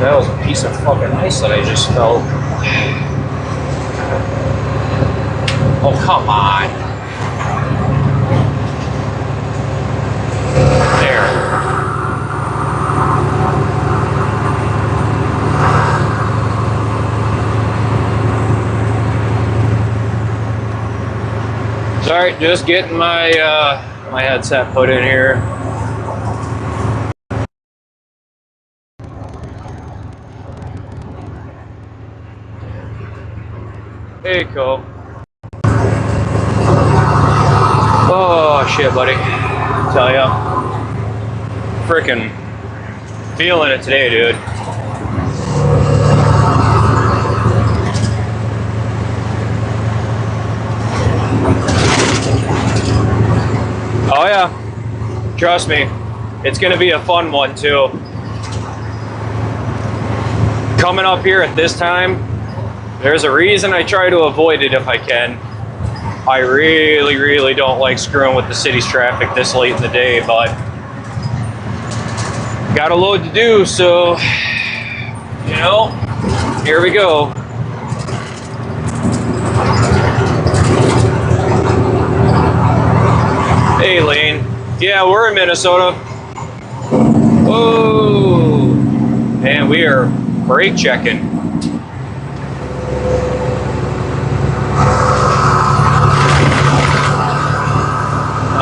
That was a piece of fucking ice that I just felt. Oh, come on. There. Sorry, just getting my my headset put in here. Hey, Cole. Oh shit, buddy. Tell ya, freaking feeling it today, dude. Oh yeah, trust me, it's gonna be a fun one too. Coming up here at this time, there's a reason I try to avoid it if I can. I really, really don't like screwing with the city's traffic this late in the day, but got a load to do, so, you know, here we go. Hey, Lane. Yeah, we're in Minnesota. Whoa. And we are brake checking.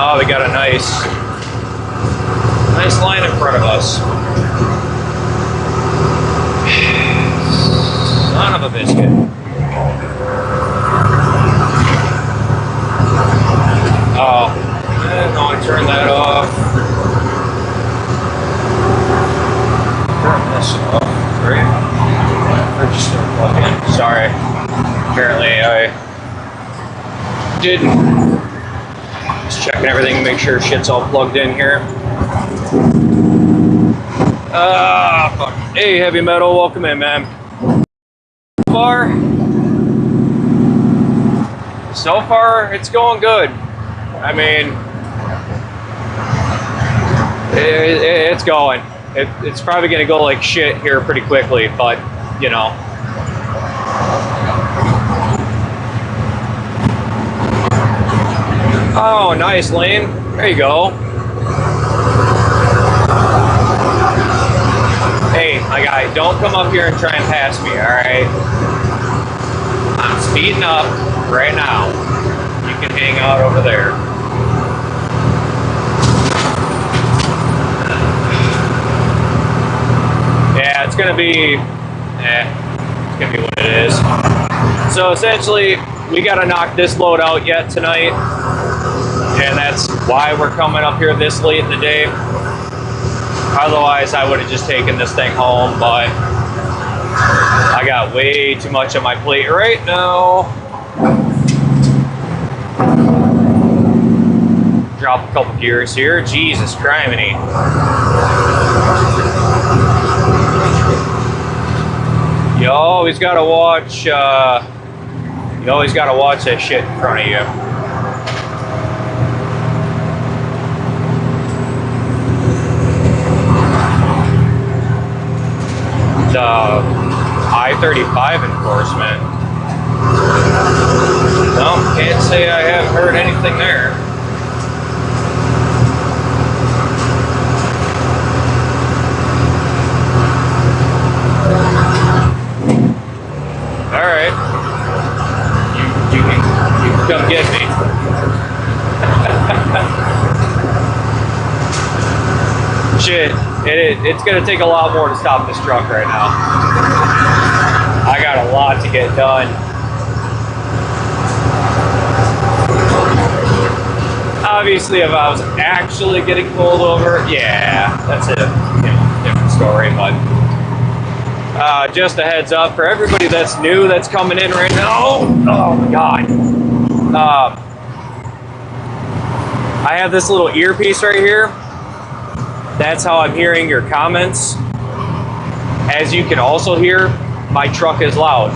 Oh, we got a nice line in front of us. Son of a biscuit. Oh, no, I turned that off. Turn this off, right? Register plug in. Sorry. Apparently I didn't. Just checking everything to make sure shit's all plugged in here. Fuck. Hey, Heavy Metal, welcome in, man. So far, it's going good. I mean, it's going. It's probably going to go like shit here pretty quickly, but, you know. Oh, nice, Lane. There you go. Hey, my guy, don't come up here and try and pass me, alright? I'm speeding up right now. You can hang out over there. Yeah, it's gonna be what it is. So essentially, we gotta knock this load out yet tonight. And that's why we're coming up here this late in the day. Otherwise, I would have just taken this thing home, but I got way too much on my plate right now. Drop a couple gears here. Jesus criminy. You always gotta watch that shit in front of you. The I-35 enforcement. No, can't say I haven't heard anything there. All right, you can come get me. Shit. It's going to take a lot more to stop this truck right now. I got a lot to get done. Obviously, if I was actually getting pulled over, yeah, that's a different story. But just a heads up for everybody that's new, that's coming in right now. Oh my God. I have this little earpiece right here. That's how I'm hearing your comments. As you can also hear, my truck is loud.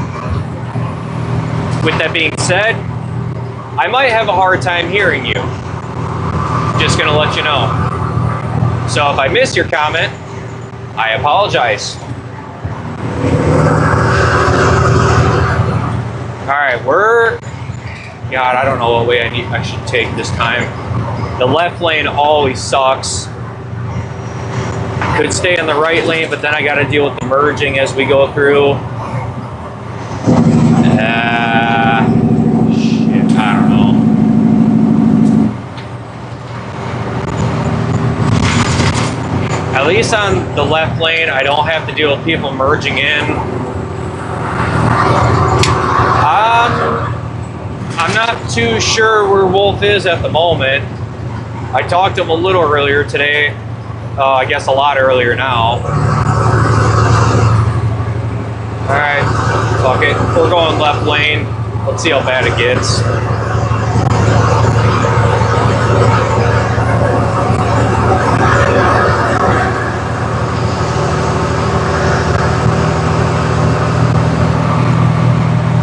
With that being said, I might have a hard time hearing you. Just gonna let you know. So if I missed your comment, I apologize. All right, God, I don't know what way I should take this time. The left lane always sucks. I could stay in the right lane, but then I got to deal with the merging as we go through. Shit, I don't know. At least on the left lane, I don't have to deal with people merging in. I'm not too sure where Wolf is at the moment. I talked to him a little earlier today. I guess a lot earlier now. Alright, fuck it. We're going left lane. Let's see how bad it gets.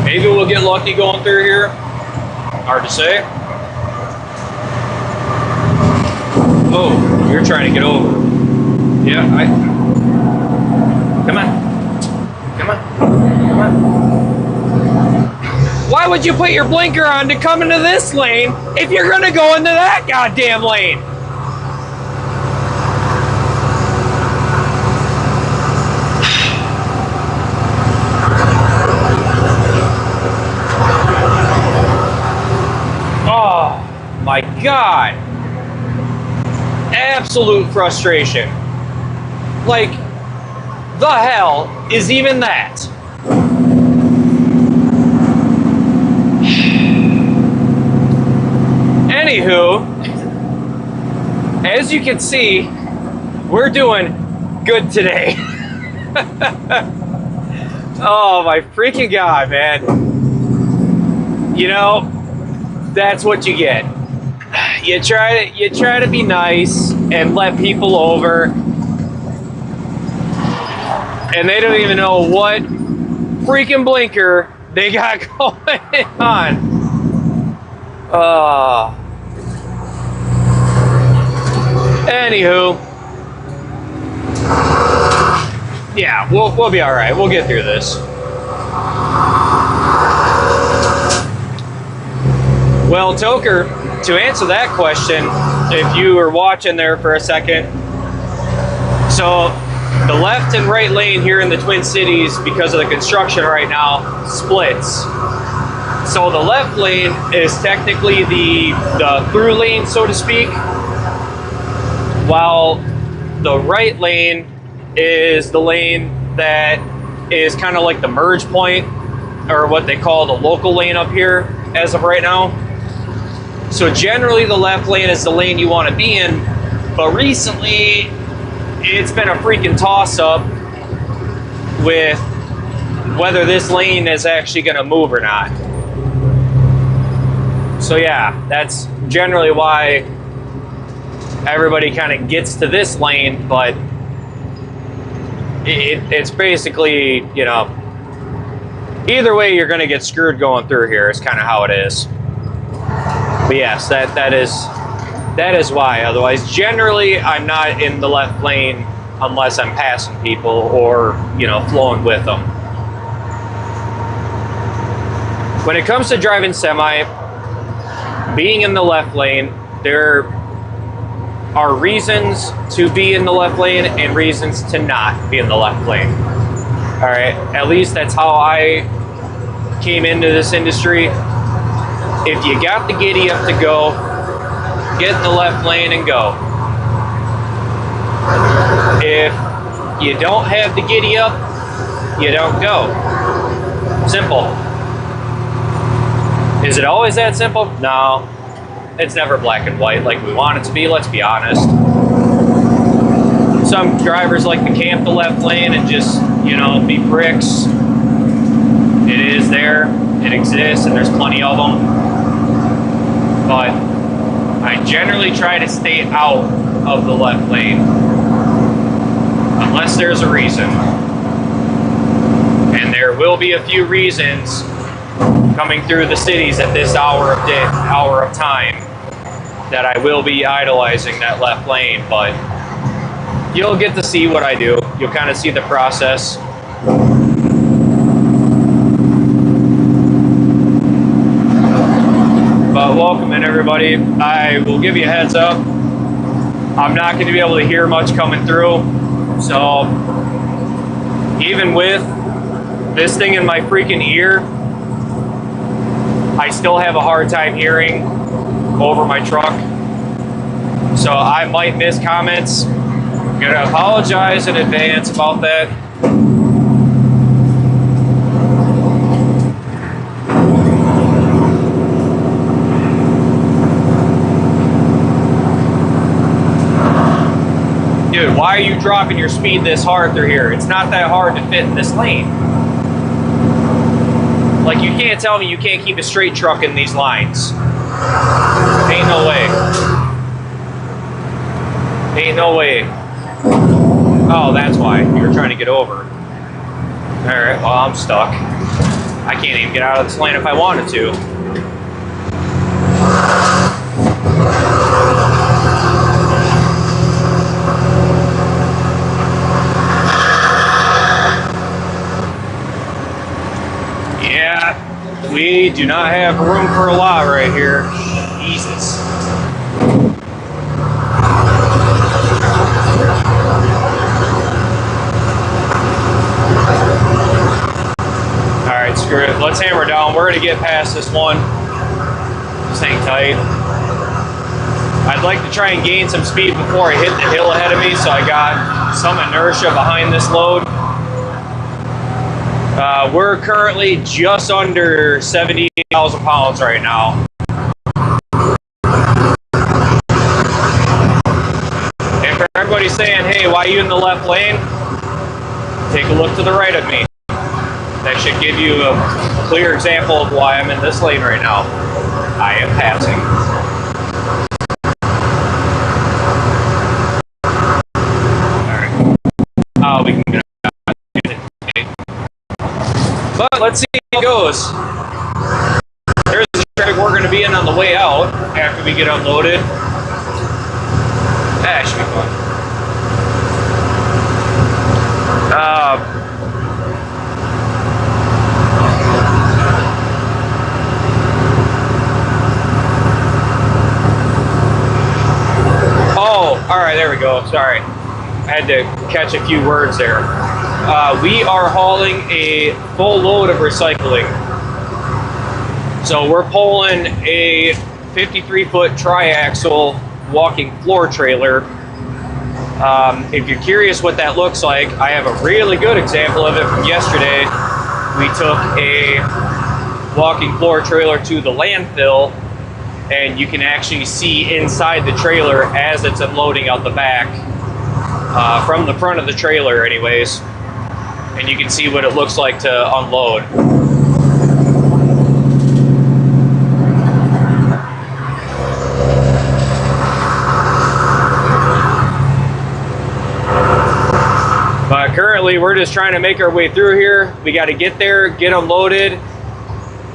Maybe we'll get lucky going through here. Hard to say. Oh, you're trying to get over. Yeah, Come on. Come on. Come on. Why would you put your blinker on to come into this lane if you're going to go into that goddamn lane? Oh, my God. Absolute frustration. Like, the hell is even that? Anywho, as you can see, we're doing good today. Oh my freaking God, man. You know, that's what you get. You try to be nice and let people over, and they don't even know what freaking blinker they got going on. Anywho, yeah, we'll be all right. We'll get through this. Well, Toker, to answer that question, if you were watching there for a second, so the left and right lane here in the Twin Cities, because of the construction right now, splits. So the left lane is technically the through lane, so to speak, while the right lane is the lane that is kind of like the merge point, or what they call the local lane up here as of right now. So generally the left lane is the lane you want to be in, but recently it's been a freaking toss-up with whether this lane is actually going to move or not. So yeah, that's generally why everybody kind of gets to this lane, but it's basically, you know, either way you're going to get screwed going through here is kind of how it is. But yes, that is why. Otherwise, generally, I'm not in the left lane unless I'm passing people or, you know, flowing with them. When it comes to driving semi, being in the left lane, there are reasons to be in the left lane and reasons to not be in the left lane. All right, at least that's how I came into this industry. If you got the giddy up to go, get in the left lane and go. If you don't have the giddy up, you don't go. Simple. Is it always that simple? No. It's never black and white like we want it to be, let's be honest. Some drivers like to camp the left lane and just, you know, be bricks. It is there, it exists, and there's plenty of them. But I generally try to stay out of the left lane. unless there's a reason. And there will be a few reasons coming through the cities at this hour of time that I will be idolizing that left lane, but you'll get to see what I do. You'll kind of see the process. But welcome in, everybody. I will give you a heads up. I'm not going to be able to hear much coming through. So even with this thing in my freaking ear, I still have a hard time hearing over my truck. So I might miss comments. I'm going to apologize in advance about that. Dude, why are you dropping your speed this hard through here? It's not that hard to fit in this lane. Like, you can't tell me you can't keep a straight truck in these lines. Ain't no way. Ain't no way. Oh, that's why. You were trying to get over. Alright, well, I'm stuck. I can't even get out of this lane if I wanted to. We do not have room for a lot right here. Jesus. Alright, screw it. Let's hammer down. We're going to get past this one. Just hang tight. I'd like to try and gain some speed before I hit the hill ahead of me, so I got some inertia behind this load. We're currently just under 70,000 pounds right now. And for everybody saying, hey, why are you in the left lane? Take a look to the right of me. That should give you a clear example of why I'm in this lane right now. I am passing. All right. We can get but let's see how it goes. There's the traffic we're going to be in on the way out after we get unloaded. That should be fun. Oh, all right, there we go. Sorry. I had to catch a few words there. We are hauling a full load of recycling. So we're pulling a 53-foot triaxle walking floor trailer. If you're curious what that looks like, I have a really good example of it from yesterday. We took a walking floor trailer to the landfill, and you can actually see inside the trailer as it's unloading out the back, from the front of the trailer anyways. And you can see what it looks like to unload. But currently we're just trying to make our way through here. We got to get there, get unloaded,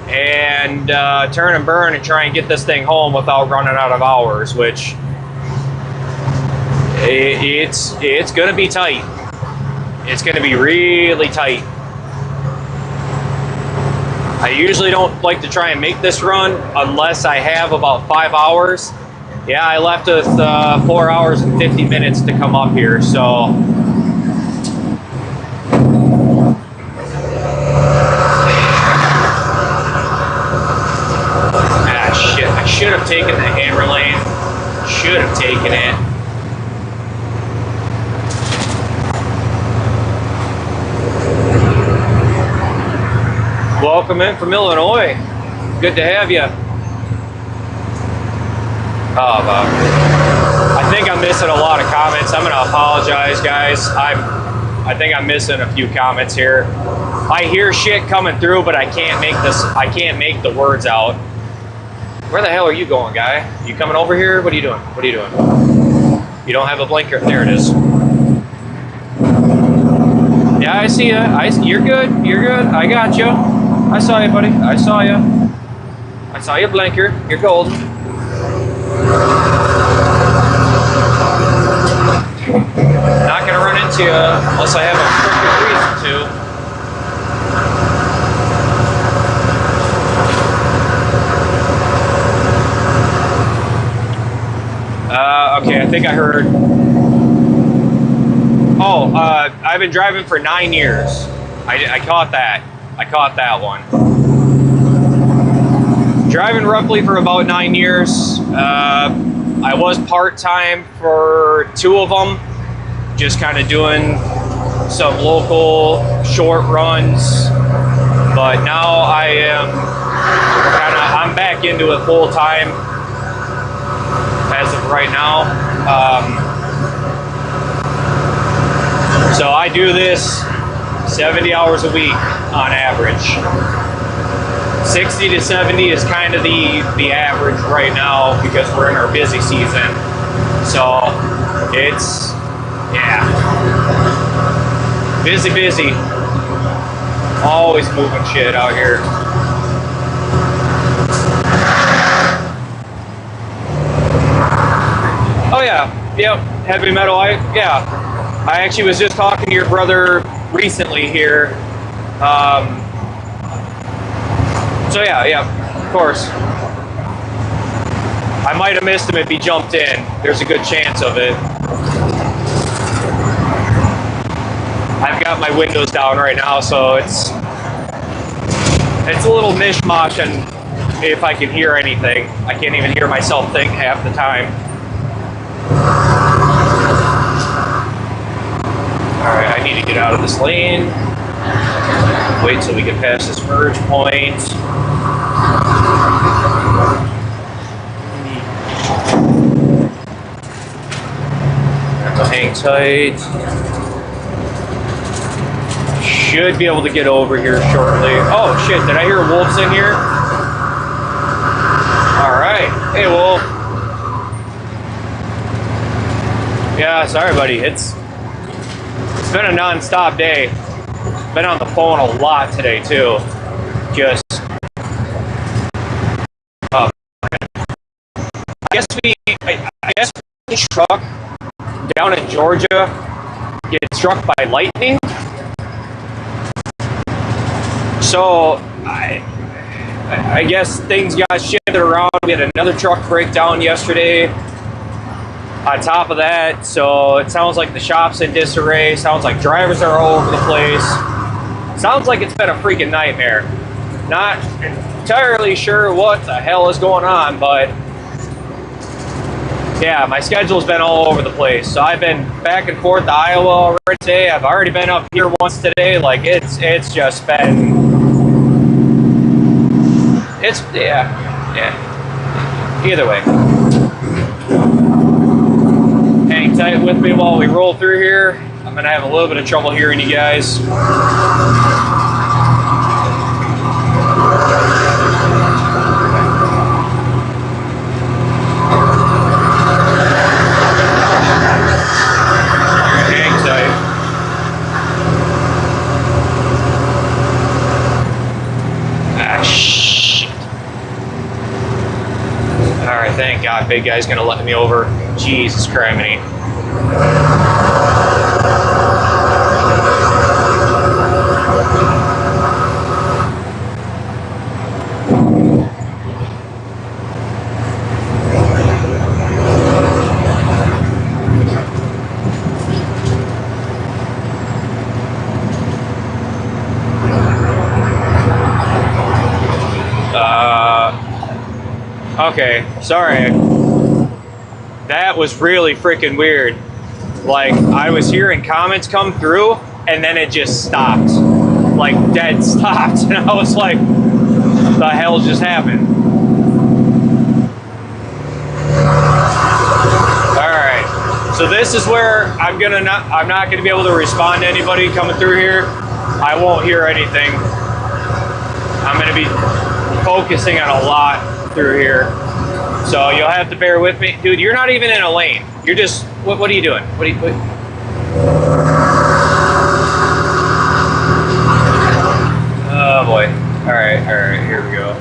and turn and burn and try and get this thing home without running out of hours, which it's going to be tight. It's going to be really tight. I usually don't like to try and make this run unless I have about 5 hours. Yeah, I left with 4 hours and 50 minutes to come up here, so. Ah, shit. I should have taken the hammer lane. Should have taken it. Welcome in from Illinois. Good to have you. I think I'm missing a lot of comments. I'm going to apologize, guys. I think I'm missing a few comments here. I hear shit coming through, but I can't make the words out. Where the hell are you going, guy? You coming over here? What are you doing? What are you doing? You don't have a blinker. There it is. Yeah, I see you. You're good. You're good. I got you. I saw you, buddy. I saw you. I saw your blinker. You're gold. Not gonna run into you unless I have a freaking reason to. Okay, I think I heard. Oh, I've been driving for 9 years. I caught that. I caught that one. Driving roughly for about 9 years. I was part-time for 2 of them. Just kind of doing some local short runs. But now I am I'm back into it full-time as of right now. So I do this 70 hours a week on average. 60 to 70 is kind of the average right now because we're in our busy season. So it's, yeah, busy. Always moving shit out here. Oh yeah, yep, heavy metal, yeah. I actually was just talking to your brother recently here. So yeah, of course. I might have missed him if he jumped in. There's a good chance of it. I've got my windows down right now, so it's a little mishmash, and if I can hear anything, I can't even hear myself think half the time. Alright, I need to get out of this lane. Wait till we get past this merge point. I'm gonna hang tight. Should be able to get over here shortly. Oh shit, did I hear wolves in here? Alright. Hey, wolf. Yeah, sorry buddy. It's been a non-stop day. Been on the phone a lot today too. Just I guess the truck down in Georgia gets struck by lightning. So I guess things got shifted around. We had another truck breakdown yesterday on top of that, so it sounds like the shop's in disarray. Sounds like drivers are all over the place. Sounds like it's been a freaking nightmare. Not entirely sure what the hell is going on, but yeah, my schedule's been all over the place. So I've been back and forth to Iowa already today. I've already been up here once today. Like it's just been, yeah. Either way. Hang tight with me while we roll through here. I'm gonna have a little bit of trouble hearing you guys. Hang tight. Ah, shit. Alright, thank God, big guy's gonna let me over. Jesus criminy. Okay, sorry. That was really freaking weird. Like, I was hearing comments come through, and then it just stopped. Like, dead stopped. And I was like, the hell just happened? Alright. So this is where I'm not gonna be able to respond to anybody coming through here. I won't hear anything. I'm gonna be focusing on a lot through here. So you'll have to bear with me. Dude, you're not even in a lane. You're just, what are you doing? right, here we go.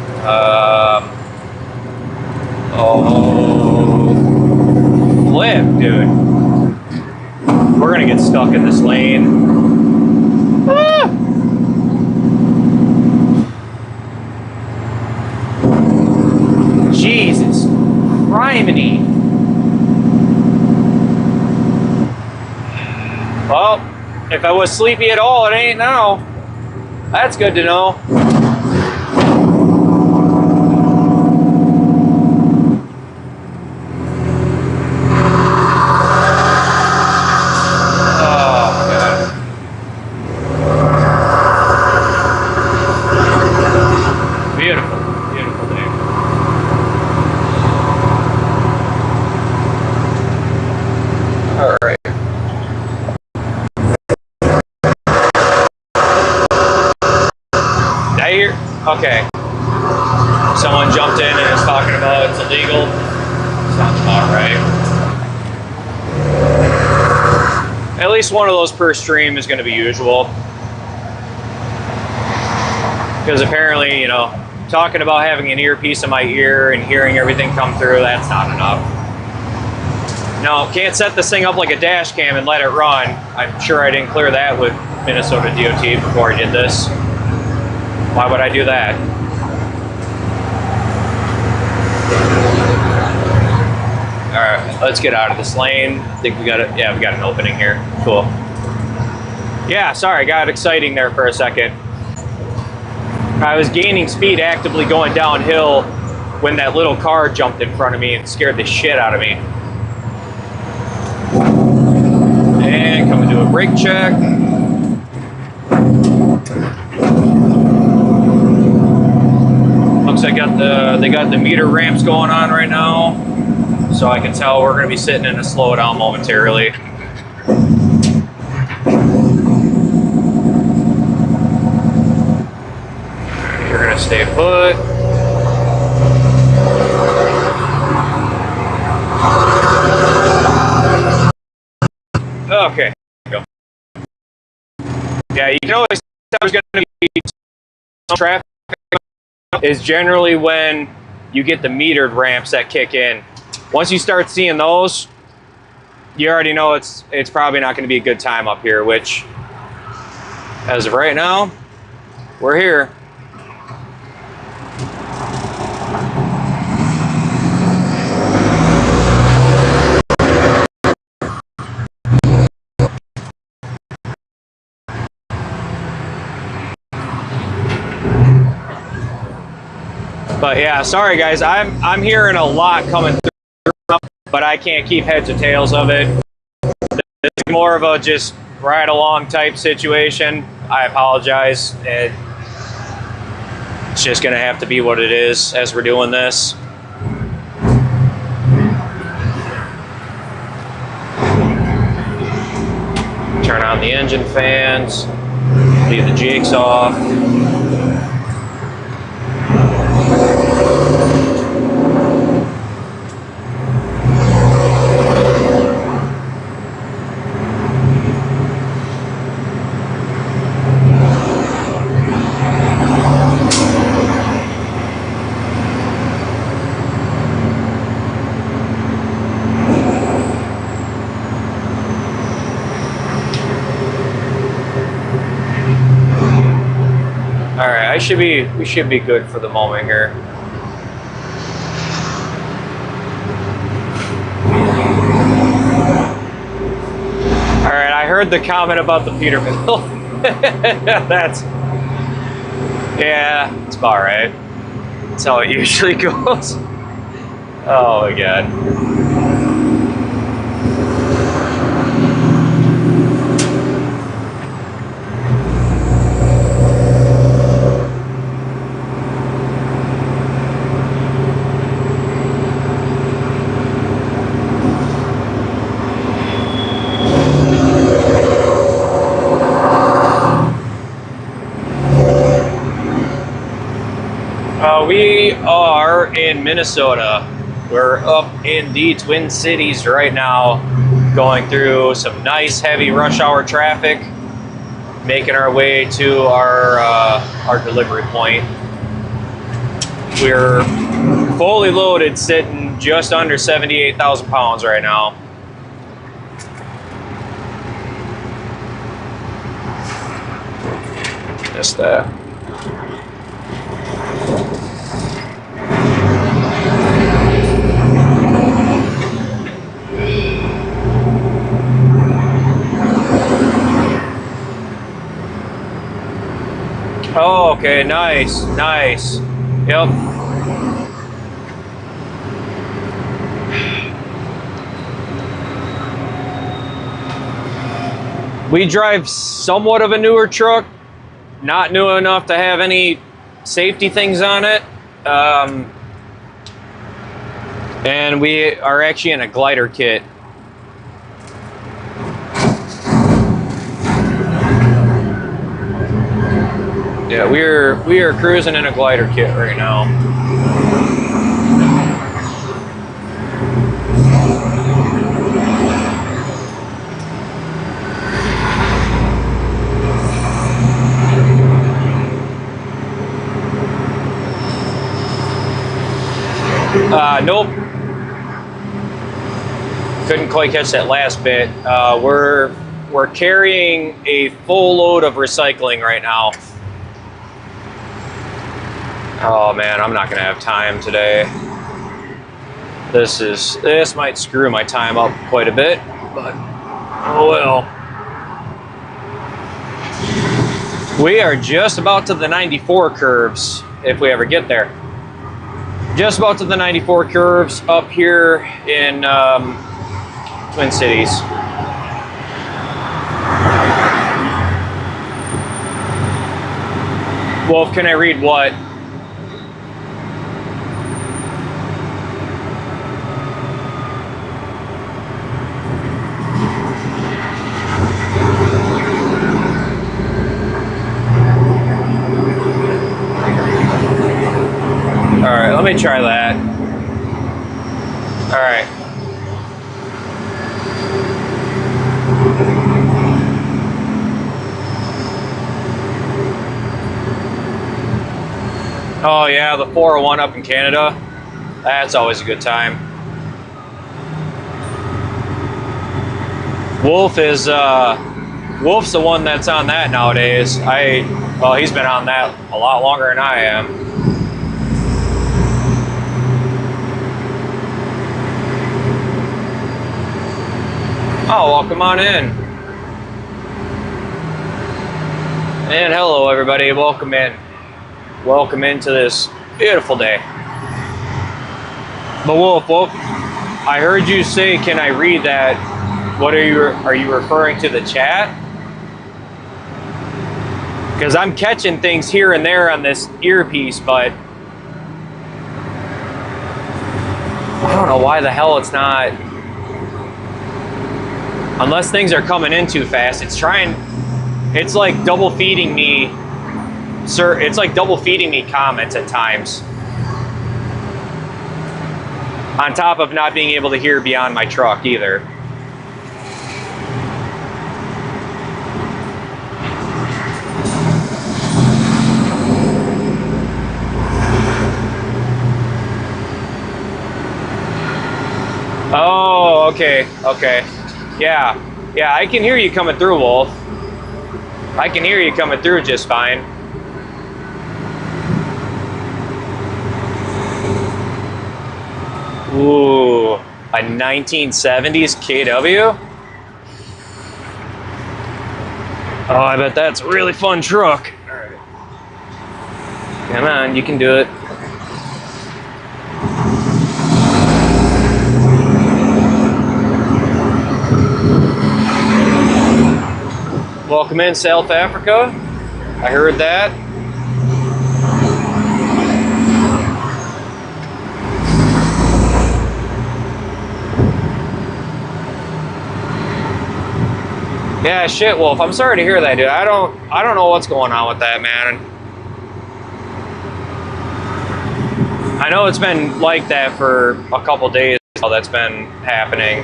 Oh, flip, dude. We're gonna get stuck in this lane. Ah! Jesus, criminy. Well, if I was sleepy at all, it ain't now. That's good to know. Okay. Someone jumped in and is talking about it's illegal. Sounds about right. At least one of those per stream is going to be usual. Because apparently, you know, talking about having an earpiece in my ear and hearing everything come through, that's not enough. No, can't set this thing up like a dash cam and let it run. I'm sure I didn't clear that with Minnesota DOT before I did this. Why would I do that? All right, let's get out of this lane. I think we got it. Yeah, we got an opening here. Cool. Yeah, sorry, got exciting there for a second. I was gaining speed, actively going downhill when that little car jumped in front of me and scared the shit out of me. And coming to a brake check. Looks like they got the meter ramps going on right now, so I can tell we're going to be sitting in a slowdown momentarily. You're going to stay put. Okay, go. Yeah, you can always tell there's going to be some traffic. Is generally when you get the metered ramps that kick in. Once you start seeing those, you already know it's probably not going to be a good time up here, which, as of right now, we're here. But yeah, sorry guys, I'm hearing a lot coming through, but I can't keep heads or tails of it. It's more of a just ride along type situation. I apologize. It's just gonna have to be what it is as we're doing this. Turn on the engine fans, leave the jakes off. All right, we should be good for the moment here. All right, I heard the comment about the Peterbilt. Yeah, it's about right. That's how it usually goes. Oh my God. We are in Minnesota. We're up in the Twin Cities right now, going through some nice heavy rush hour traffic, making our way to our delivery point. We're fully loaded, sitting just under 78,000 pounds right now. Missed that. Oh, okay, nice, nice. Yep. We drive somewhat of a newer truck, not new enough to have any safety things on it. And we are actually in a glider kit. Yeah, we are cruising in a glider kit right now. Nope. Couldn't quite catch that last bit. We're carrying a full load of recycling right now. Oh man, I'm not gonna have time today. This might screw my time up quite a bit, but oh well. We are just about to the 94 curves, if we ever get there. Just about to the 94 curves up here in Twin Cities. Wolf, can I read what? All right, let me try that. All right. Oh yeah, the 401 up in Canada. That's always a good time. Wolf's the one that's on that nowadays. Well, he's been on that a lot longer than I am. Oh, well, come on in. And hello, everybody. Welcome in. Welcome into this beautiful day. But Wolf, I heard you say, can I read that? What are you referring to the chat? Because I'm catching things here and there on this earpiece, but I don't know why the hell it's not. Unless things are coming in too fast, it's like double feeding me, sir. It's like double feeding me comments at times. On top of not being able to hear beyond my truck either. Oh, okay, okay. Yeah, I can hear you coming through, Wolf. I can hear you coming through just fine. Ooh, a 1970s KW? Oh, I bet that's a really fun truck. All right. Come on, you can do it. Welcome in, South Africa. I heard that. Yeah, shit, Wolf. I'm sorry to hear that, dude. I don't know what's going on with that, man. I know it's been like that for a couple days now. That's been happening.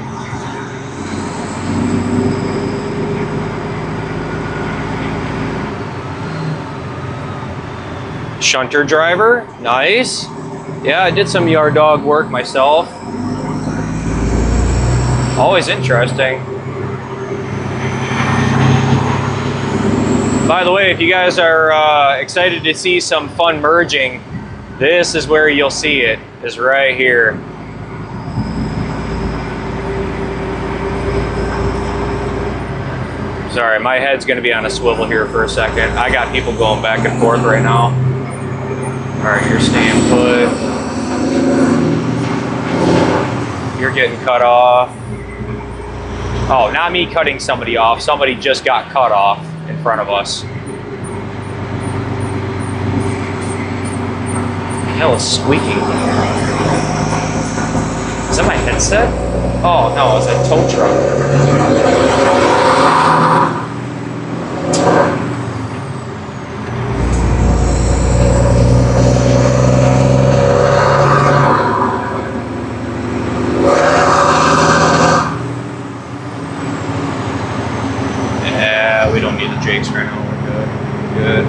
Shunter driver, nice. Yeah, I did some yard dog work myself. Always interesting. By the way, if you guys are excited to see some fun merging, this is where you'll see it, is right here. Sorry, my head's gonna be on a swivel here for a second. I got people going back and forth right now. All right, you're staying put. You're getting cut off. Oh, not me cutting somebody off. Somebody just got cut off in front of us. What the hell is squeaking? Is that my headset? Oh no, it's a tow truck. Yeah, we don't need the Jakes right now. We're good.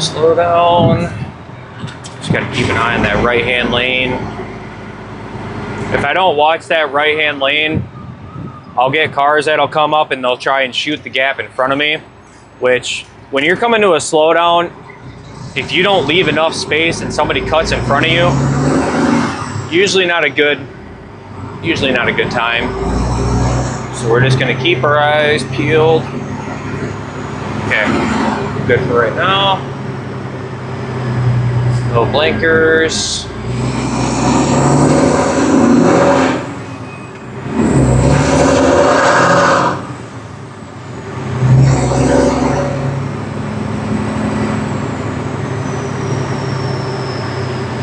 Slow down. Just gotta keep an eye on that right-hand lane. If I don't watch that right-hand lane, I'll get cars that'll come up and they'll try and shoot the gap in front of me, which when you're coming to a slowdown, if you don't leave enough space and somebody cuts in front of you, usually not a good time. So we're just gonna keep our eyes peeled. Okay, good for right now. No blinkers.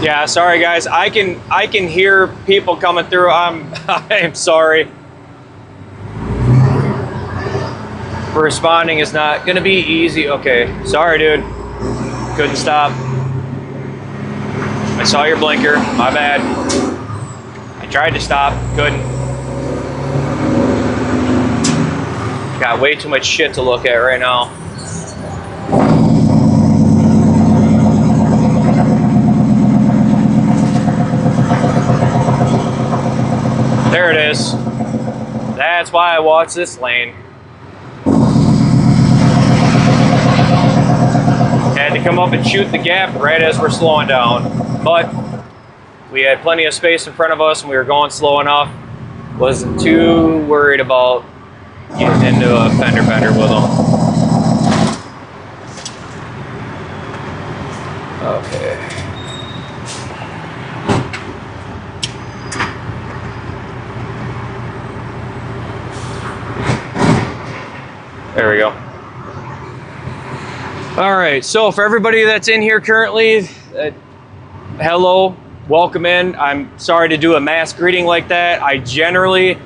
Yeah, sorry guys. I can hear people coming through. I'm sorry. Responding is not gonna be easy. Okay, sorry dude. Couldn't stop. I saw your blinker, my bad. I tried to stop, couldn't. Got way too much shit to look at right now. There it is. That's why I watch this lane. Had to come up and shoot the gap right as we're slowing down. But we had plenty of space in front of us and we were going slow enough. Wasn't too worried about getting into a fender bender with them. Okay. There we go. All right, so for everybody that's in here currently, hello, welcome in. I'm sorry to do a mass greeting like that. I generally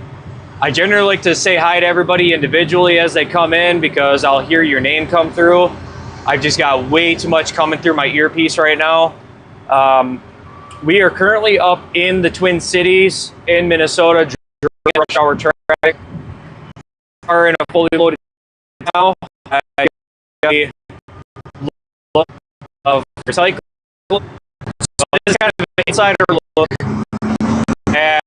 like to say hi to everybody individually as they come in because I'll hear your name come through. I've just got way too much coming through my earpiece right now. We are currently up in the Twin Cities in Minnesota, rush hour traffic. Are in a fully loaded now. I got a look of recycle. So this is kind of an insider look at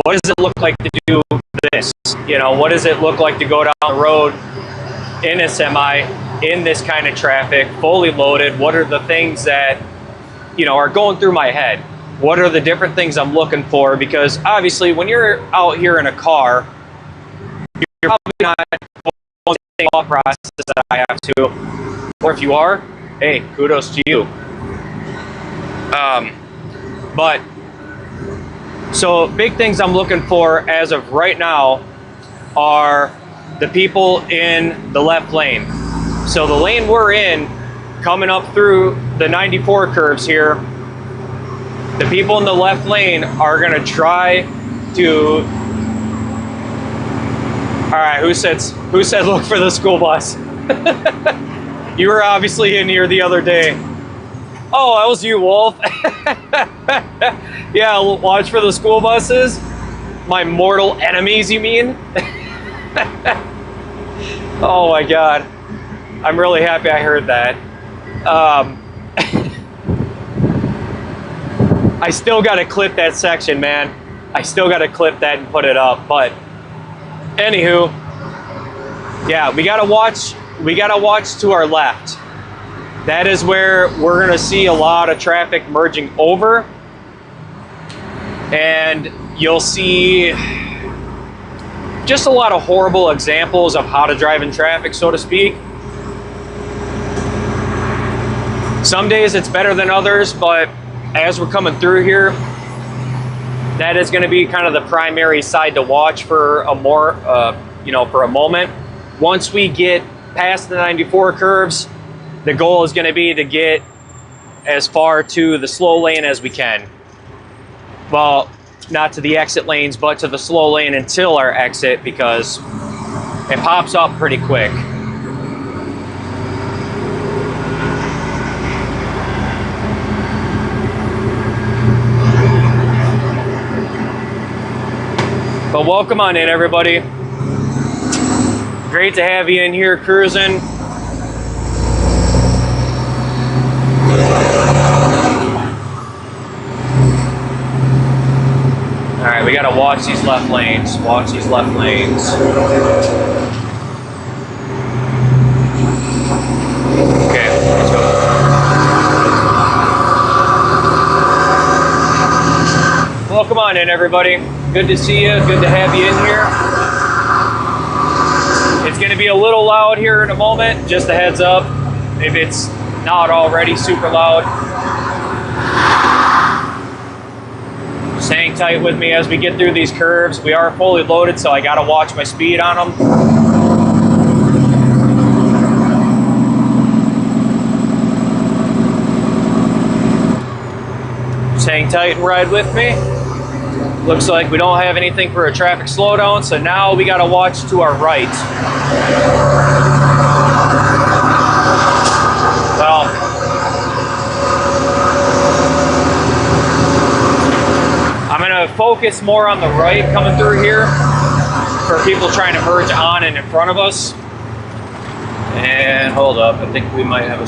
what does it look like to do this? You know, what does it look like to go down the road in a semi in this kind of traffic, fully loaded? What are the things that, you know, are going through my head? What are the different things I'm looking for? Because obviously when you're out here in a car, you're probably not following the same thought process that I have to. Or if you are, hey, kudos to you. But so big things I'm looking for as of right now are the people in the left lane. So the lane we're in, coming up through the 94 curves here, the people in the left lane are gonna try to, all right, who said look for the school bus? You were obviously in here the other day. Oh, that was you, Wolf. Yeah, watch for the school buses. My mortal enemies, you mean? Oh my God. I'm really happy I heard that. I still got to clip that section, man. I still got to clip that and put it up. But anywho, yeah, we got to watch to our left. That is where we're going to see a lot of traffic merging over. And you'll see just a lot of horrible examples of how to drive in traffic, so to speak. Some days it's better than others, but as we're coming through here, that is going to be kind of the primary side to watch for a more, for a moment. Once we get past the 94 curves, the goal is going to be to get as far to the slow lane as we can. Well, not to the exit lanes, but to the slow lane until our exit, because it pops up pretty quick. But welcome on in, everybody. Great to have you in here cruising. All right, we gotta watch these left lanes. Watch these left lanes. Okay, let's go. Welcome on in, everybody. Good to see you. Good to have you in here. It's going to be a little loud here in a moment. Just a heads up if it's not already super loud. Just hang tight with me as we get through these curves. We are fully loaded, so I got to watch my speed on them. Just hang tight and ride with me. Looks like we don't have anything for a traffic slowdown, so now we gotta watch to our right. Well, I'm gonna focus more on the right coming through here for people trying to merge on and in front of us. And hold up, I think we might have a...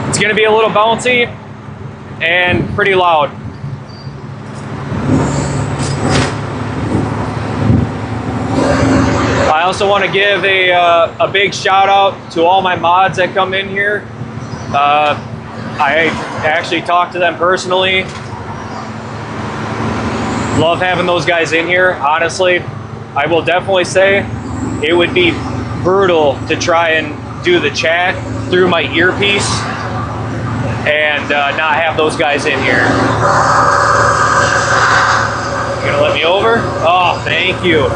It's going to be a little bouncy and pretty loud. I also want to give a big shout out to all my mods that come in here. I actually talked to them personally. Love having those guys in here. Honestly, I will definitely say it would be brutal to try and do the chat through my earpiece and not have those guys in here. You gonna let me over? Oh, thank you.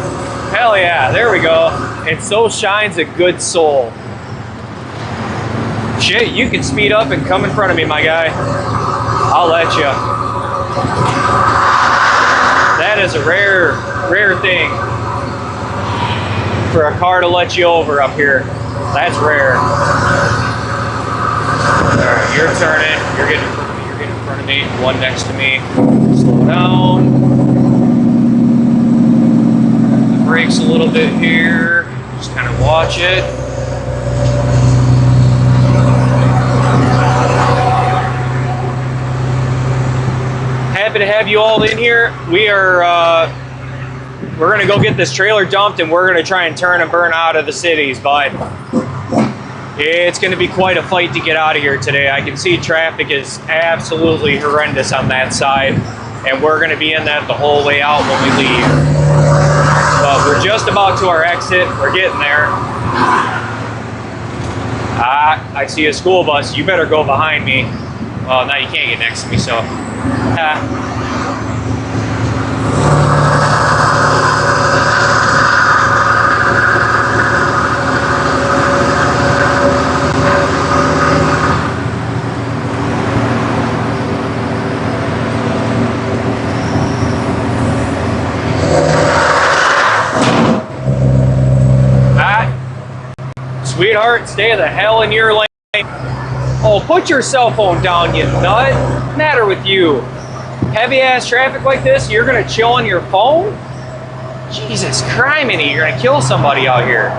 Hell yeah, there we go. And so shines a good soul. Shit, you can speed up and come in front of me, my guy. I'll let you. That is a rare thing for a car to let you over up here. That's rare. Alright, you're turning. You're getting in front of me. One next to me. Slow down. The brakes a little bit here. Just kind of watch it. Happy to have you all in here. We're gonna go get this trailer dumped and we're gonna try and turn and burn out of the cities, but it's gonna be quite a fight to get out of here today. I can see traffic is absolutely horrendous on that side, and we're gonna be in that the whole way out when we leave. But we're just about to our exit. We're getting there. I see a school bus. You better go behind me. Well, now you can't get next to me, so. Sweetheart, stay the hell in your lane. Oh, put your cell phone down, you nut. What's the matter with you? heavy ass traffic like this, you're gonna chill on your phone? Jesus criminy, you're gonna kill somebody out here.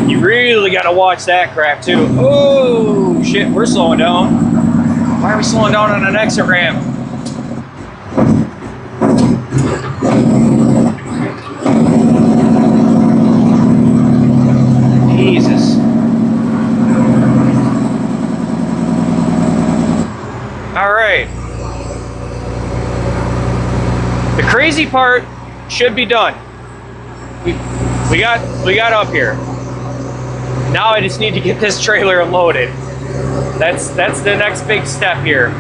You really gotta watch that crap too. Oh shit, we're slowing down. Why are we slowing down on an exit ramp? Jesus. All right. The crazy part should be done. We got up here. Now I just need to get this trailer unloaded. That's the next big step here.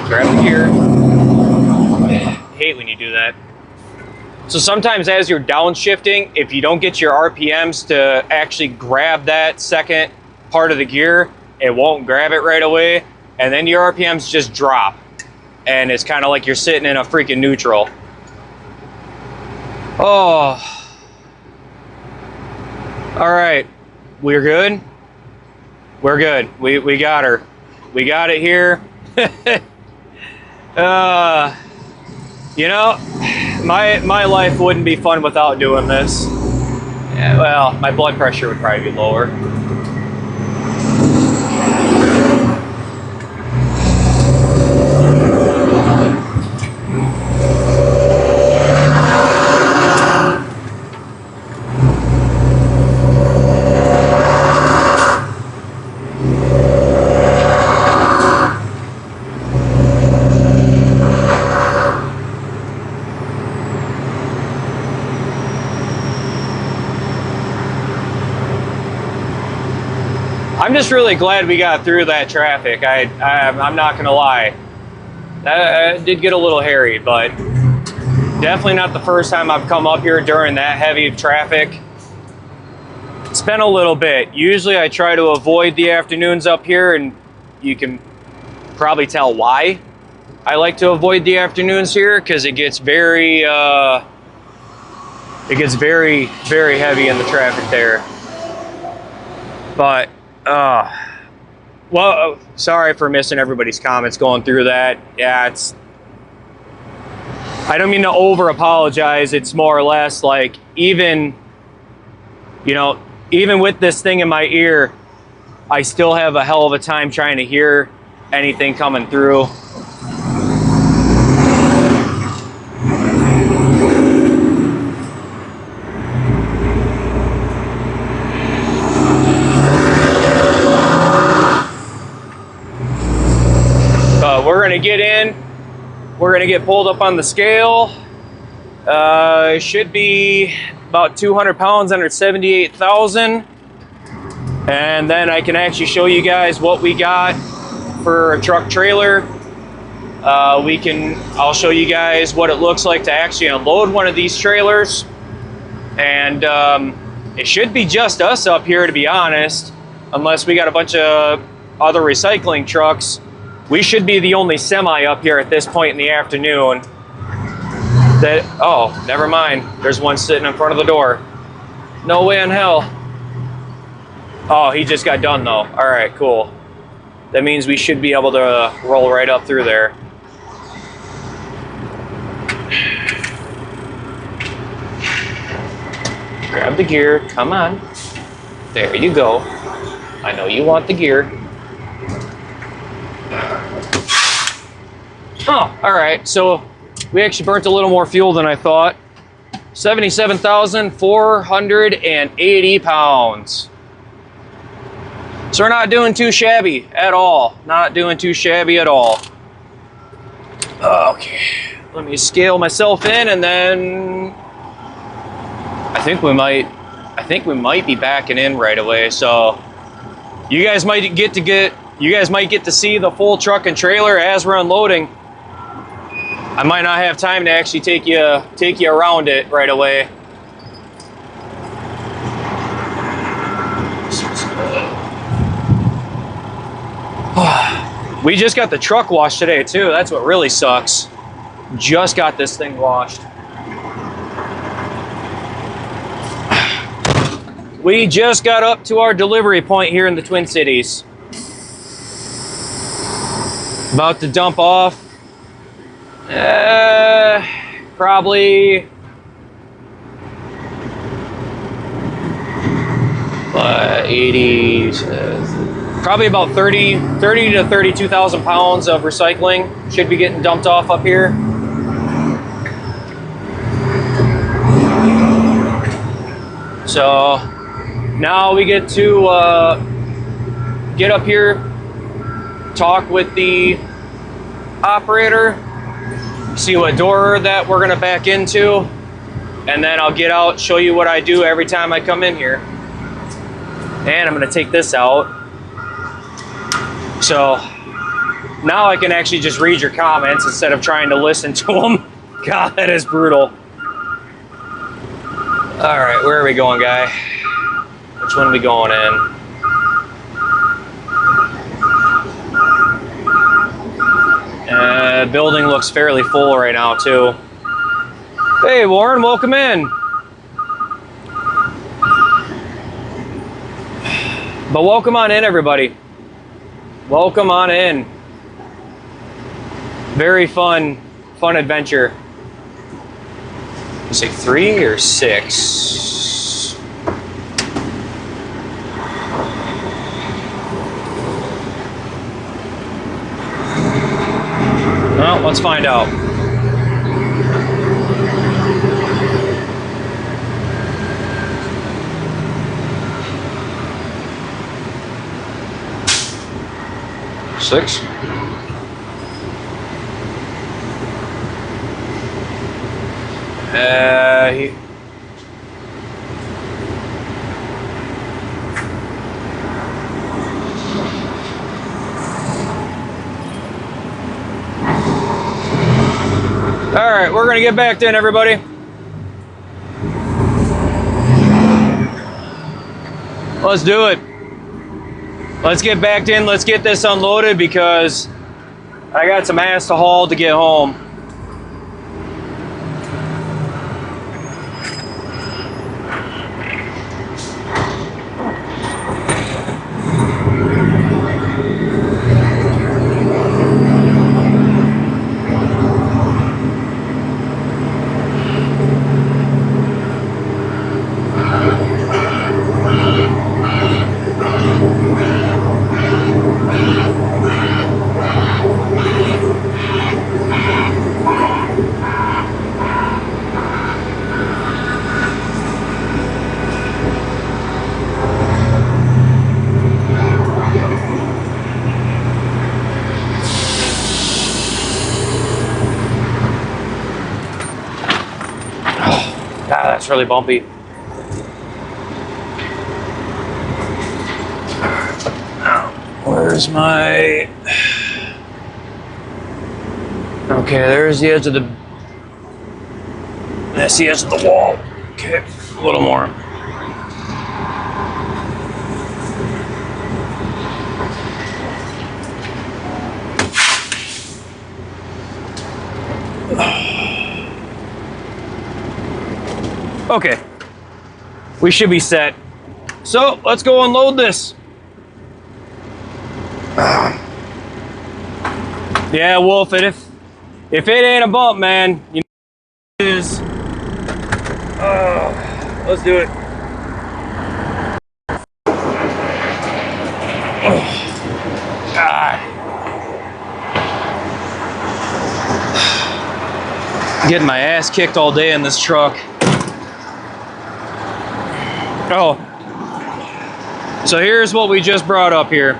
Grab the gear. I hate when you do that. So sometimes as you're downshifting, if you don't get your RPMs to actually grab that second part of the gear, it won't grab it right away. And then your RPMs just drop. And it's kind of like you're sitting in a freaking neutral. Oh. All right. We're good? We're good. We got her. We got it here. You know, my life wouldn't be fun without doing this. Yeah, well, my blood pressure would probably be lower. I'm just really glad we got through that traffic. I'm not gonna lie. That did get a little hairy, but definitely not the first time I've come up here during that heavy traffic. It's been a little bit. Usually I try to avoid the afternoons up here, and you can probably tell why I like to avoid the afternoons here, because it gets very very heavy in the traffic there. But well, sorry for missing everybody's comments going through that. Yeah, I don't mean to over apologize. It's more or less like, even with this thing in my ear, I still have a hell of a time trying to hear anything coming through. We're gonna get in, we're gonna get pulled up on the scale. It should be about 200 pounds under 78,000. And then I can actually show you guys what we got for a truck trailer. I'll show you guys what it looks like to actually unload one of these trailers. And it should be just us up here, to be honest, unless we got a bunch of other recycling trucks. We should be the only semi up here at this point in the afternoon. Oh, never mind. There's one sitting in front of the door. No way in hell. Oh, he just got done though. All right, cool. That means we should be able to roll right up through there. Grab the gear, come on. There you go. I know you want the gear. Oh, all right, so we actually burnt a little more fuel than I thought. 77,480 pounds. So we're not doing too shabby at all. Not doing too shabby at all. Okay, let me scale myself in, and then I think we might be backing in right away. So you guys might get to see the full truck and trailer as we're unloading. I might not have time to actually take you around it right away. We just got the truck washed today too. That's what really sucks. Just got this thing washed. We just got up to our delivery point here in the Twin Cities. About to dump off. Probably 80, probably about 30 to 32,000 pounds of recycling should be getting dumped off up here. So now we get to get up here, talk with the operator, see what door that we're gonna back into, and then I'll get out, show you what I do every time I come in here. And I'm gonna take this out. So now I can actually just read your comments instead of trying to listen to them. God, that is brutal. All right, where are we going, guy? Which one are we going in? Building looks fairly full right now too. Hey Warren, welcome in. But welcome on in, everybody. Welcome on in. Very fun adventure. You say 3 or 6? Well, let's find out. Six. All right, we're gonna get back in, everybody. Let's do it. Let's get back in. Let's get this unloaded because I got some ass to haul to get home. That's really bumpy. Where's my... Okay, there's the edge of the... That's the edge of the wall. Okay, a little more. Okay, we should be set. So let's go unload this. Yeah, Wolf, if it ain't a bump, man, you know it is. Let's do it. Getting my ass kicked all day in this truck. Oh, So here's what we just brought up here.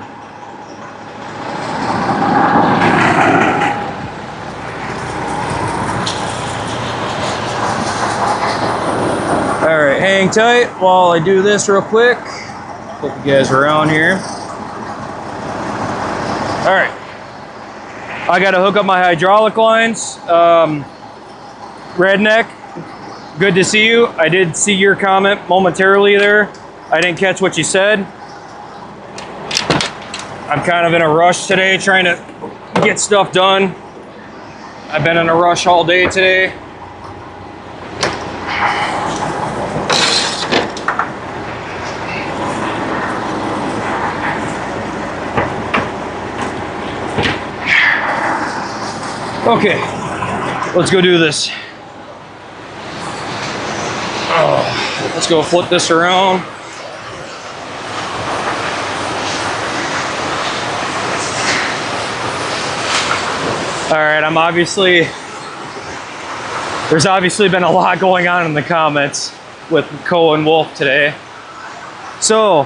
All right, hang tight while I do this real quick. Flip you guys around here. All right, I got to hook up my hydraulic lines. Redneck, good to see you. I did see your comment momentarily there. I didn't catch what you said. I'm kind of in a rush today, trying to get stuff done. I've been in a rush all day today. Okay, let's go do this. Oh, let's go flip this around. All right, there's obviously been a lot going on in the comments with Co and Wolf today. So,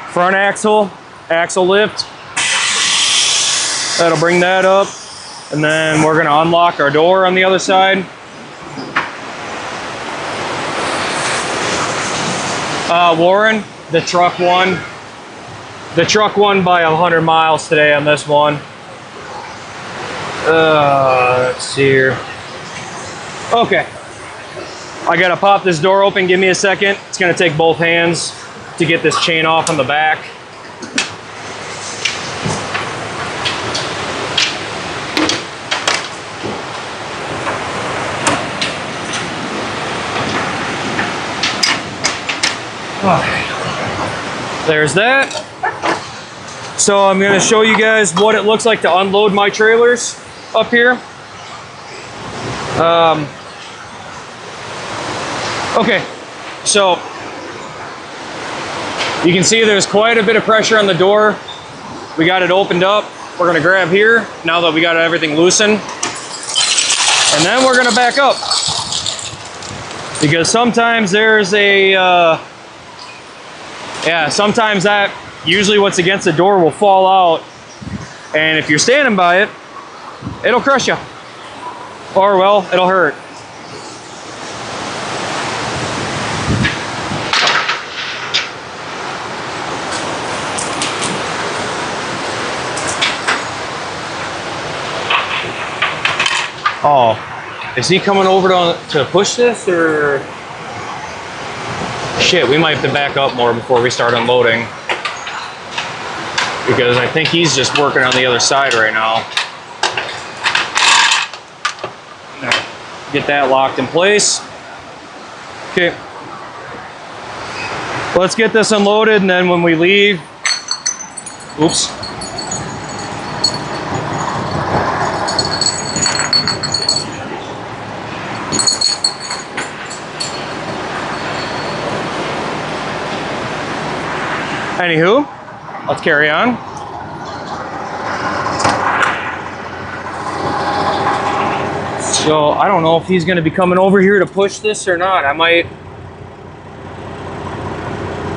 front axle lift, that'll bring that up. And then we're gonna unlock our door on the other side. Warren, the truck won by 100 miles today on this one. Let's see here. Okay, I gotta pop this door open. Give me a second. It's gonna take both hands to get this chain off on the back. There's that. So I'm going to show you guys what it looks like to unload my trailers up here. Okay, so you can see there's quite a bit of pressure on the door. We got it opened up. We're going to grab here now that we got everything loosened. And then we're going to back up. Because sometimes there's a... sometimes that, usually what's against the door will fall out. And if you're standing by it, it'll crush you. Or, well, it'll hurt. Oh, is he coming over to push this, or? Shit, we might have to back up more before we start unloading. Because I think he's just working on the other side right now. Get that locked in place. Okay. Let's get this unloaded, and then when we leave, oops. Anywho, let's carry on. So I don't know if he's going to be coming over here to push this or not.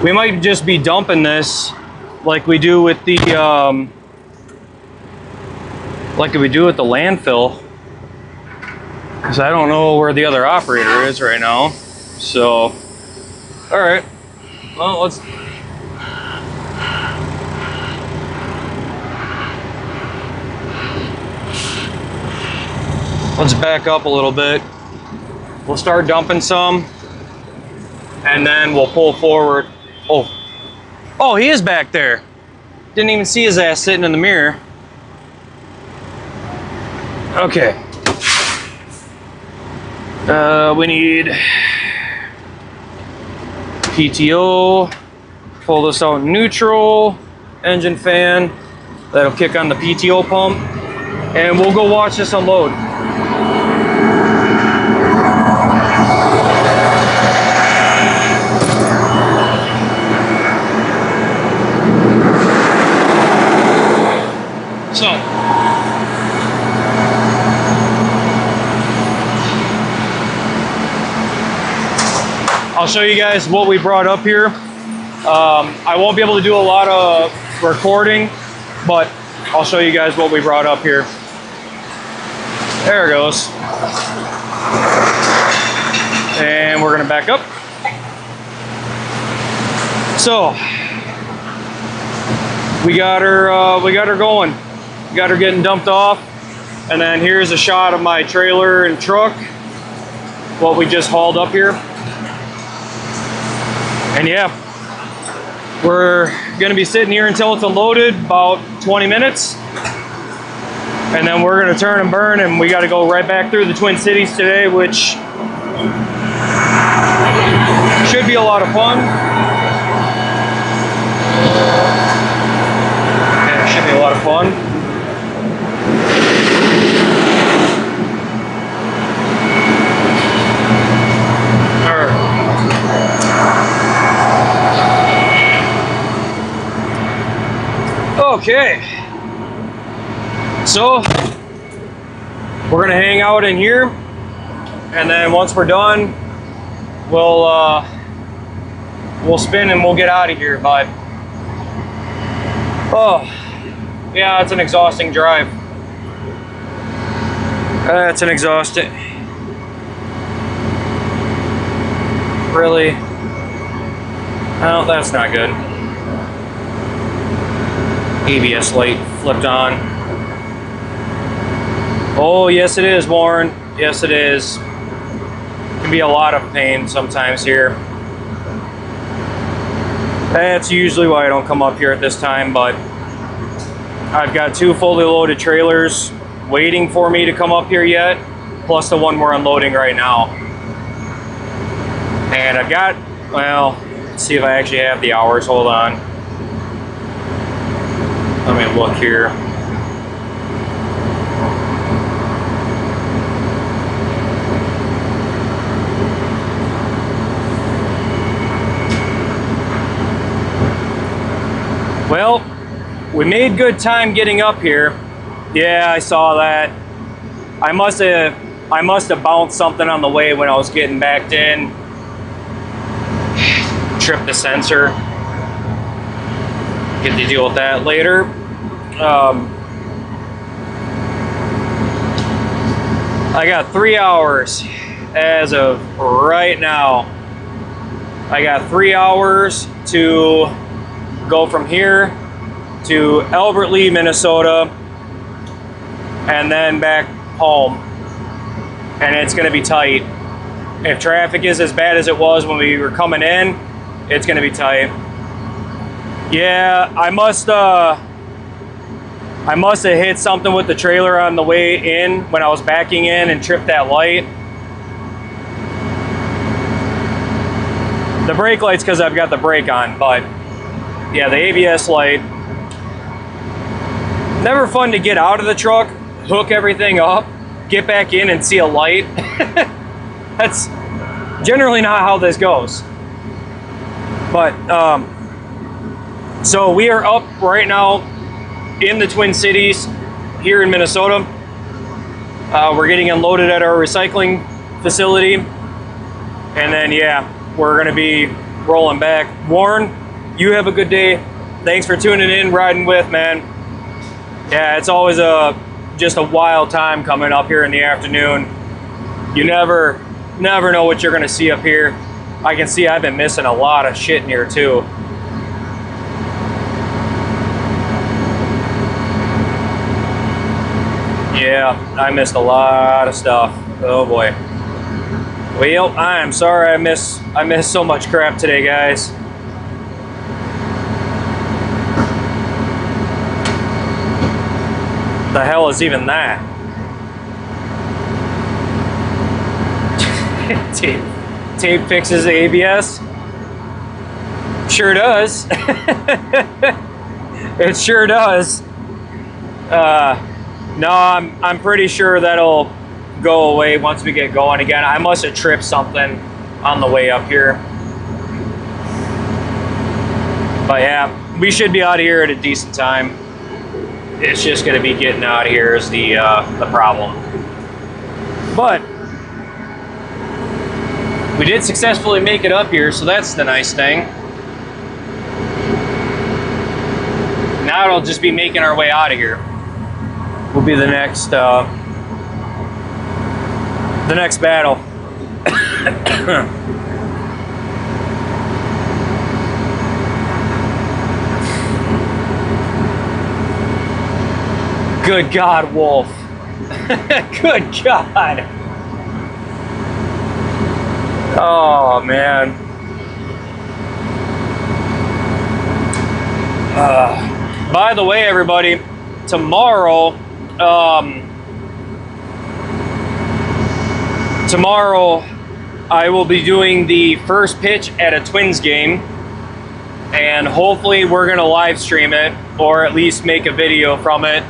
We might just be dumping this like we do with the landfill, because I don't know where the other operator is right now. So, all right, well, let's back up a little bit. We'll start dumping some, and then we'll pull forward. Oh, he is back there. Didn't even see his ass sitting in the mirror. Okay. We need PTO. Pull this out in neutral. Engine fan. That'll kick on the PTO pump. And we'll go watch this unload. So, I'll show you guys what we brought up here. I won't be able to do a lot of recording, but I'll show you guys what we brought up here. There it goes. And we're gonna back up. So we got her going. We got her getting dumped off. And then here's a shot of my trailer and truck, what we just hauled up here. And yeah, we're gonna be sitting here until it's unloaded, about 20 minutes. And then we're gonna turn and burn, and we gotta go right back through the Twin Cities today, which should be a lot of fun. Yeah, it should be a lot of fun. Okay, so we're gonna hang out in here, and then once we're done, we'll spin and we'll get out of here. But oh yeah, it's an exhausting drive. It's an exhausting, really. Oh, that's not good. ABS light flipped on. Oh, yes it is, Warren. Yes it is. Can be a lot of pain sometimes here. That's usually why I don't come up here at this time, but I've got 2 fully loaded trailers waiting for me to come up here yet, plus the one we're unloading right now. And I've got, well, let's see if I actually have the hours. Hold on. Let me look here. Well, we made good time getting up here. Yeah, I saw that. I must have bounced something on the way when I was getting backed in. Tripped the sensor. Get to deal with that later. I got 3 hours as of right now. I got 3 hours to go from here to Albert Lea, Minnesota, and then back home. And it's gonna be tight. If traffic is as bad as it was when we were coming in, it's gonna be tight. Yeah, I must have hit something with the trailer on the way in when I was backing in and tripped that light. The brake light's because I've got the brake on, but yeah, the ABS light. Never fun to get out of the truck, hook everything up, get back in and see a light. That's generally not how this goes. But so we are up right now in the Twin Cities here in Minnesota. We're getting unloaded at our recycling facility, and then yeah, we're gonna be rolling back. Warren, you have a good day. Thanks for tuning in, riding with, man. Yeah, it's always just a wild time coming up here in the afternoon. You never know what you're gonna see up here. I can see I've been missing a lot of shit in here too. Yeah, I missed a lot of stuff. Oh boy. Well, I am sorry I missed so much crap today, guys. The hell is even that? Tape fixes ABS? Sure does. It sure does. No, I'm pretty sure that'll go away once we get going again. I must have tripped something on the way up here. But yeah, we should be out of here at a decent time. It's just going to be getting out of here is the problem. But we did successfully make it up here, so that's the nice thing. now it'll just be making our way out of here. Will be the next battle. Good God, Wolf. Good God. Oh, man. By the way, everybody, tomorrow I will be doing the first pitch at a Twins game, and hopefully we're going to live stream it, or at least make a video from it.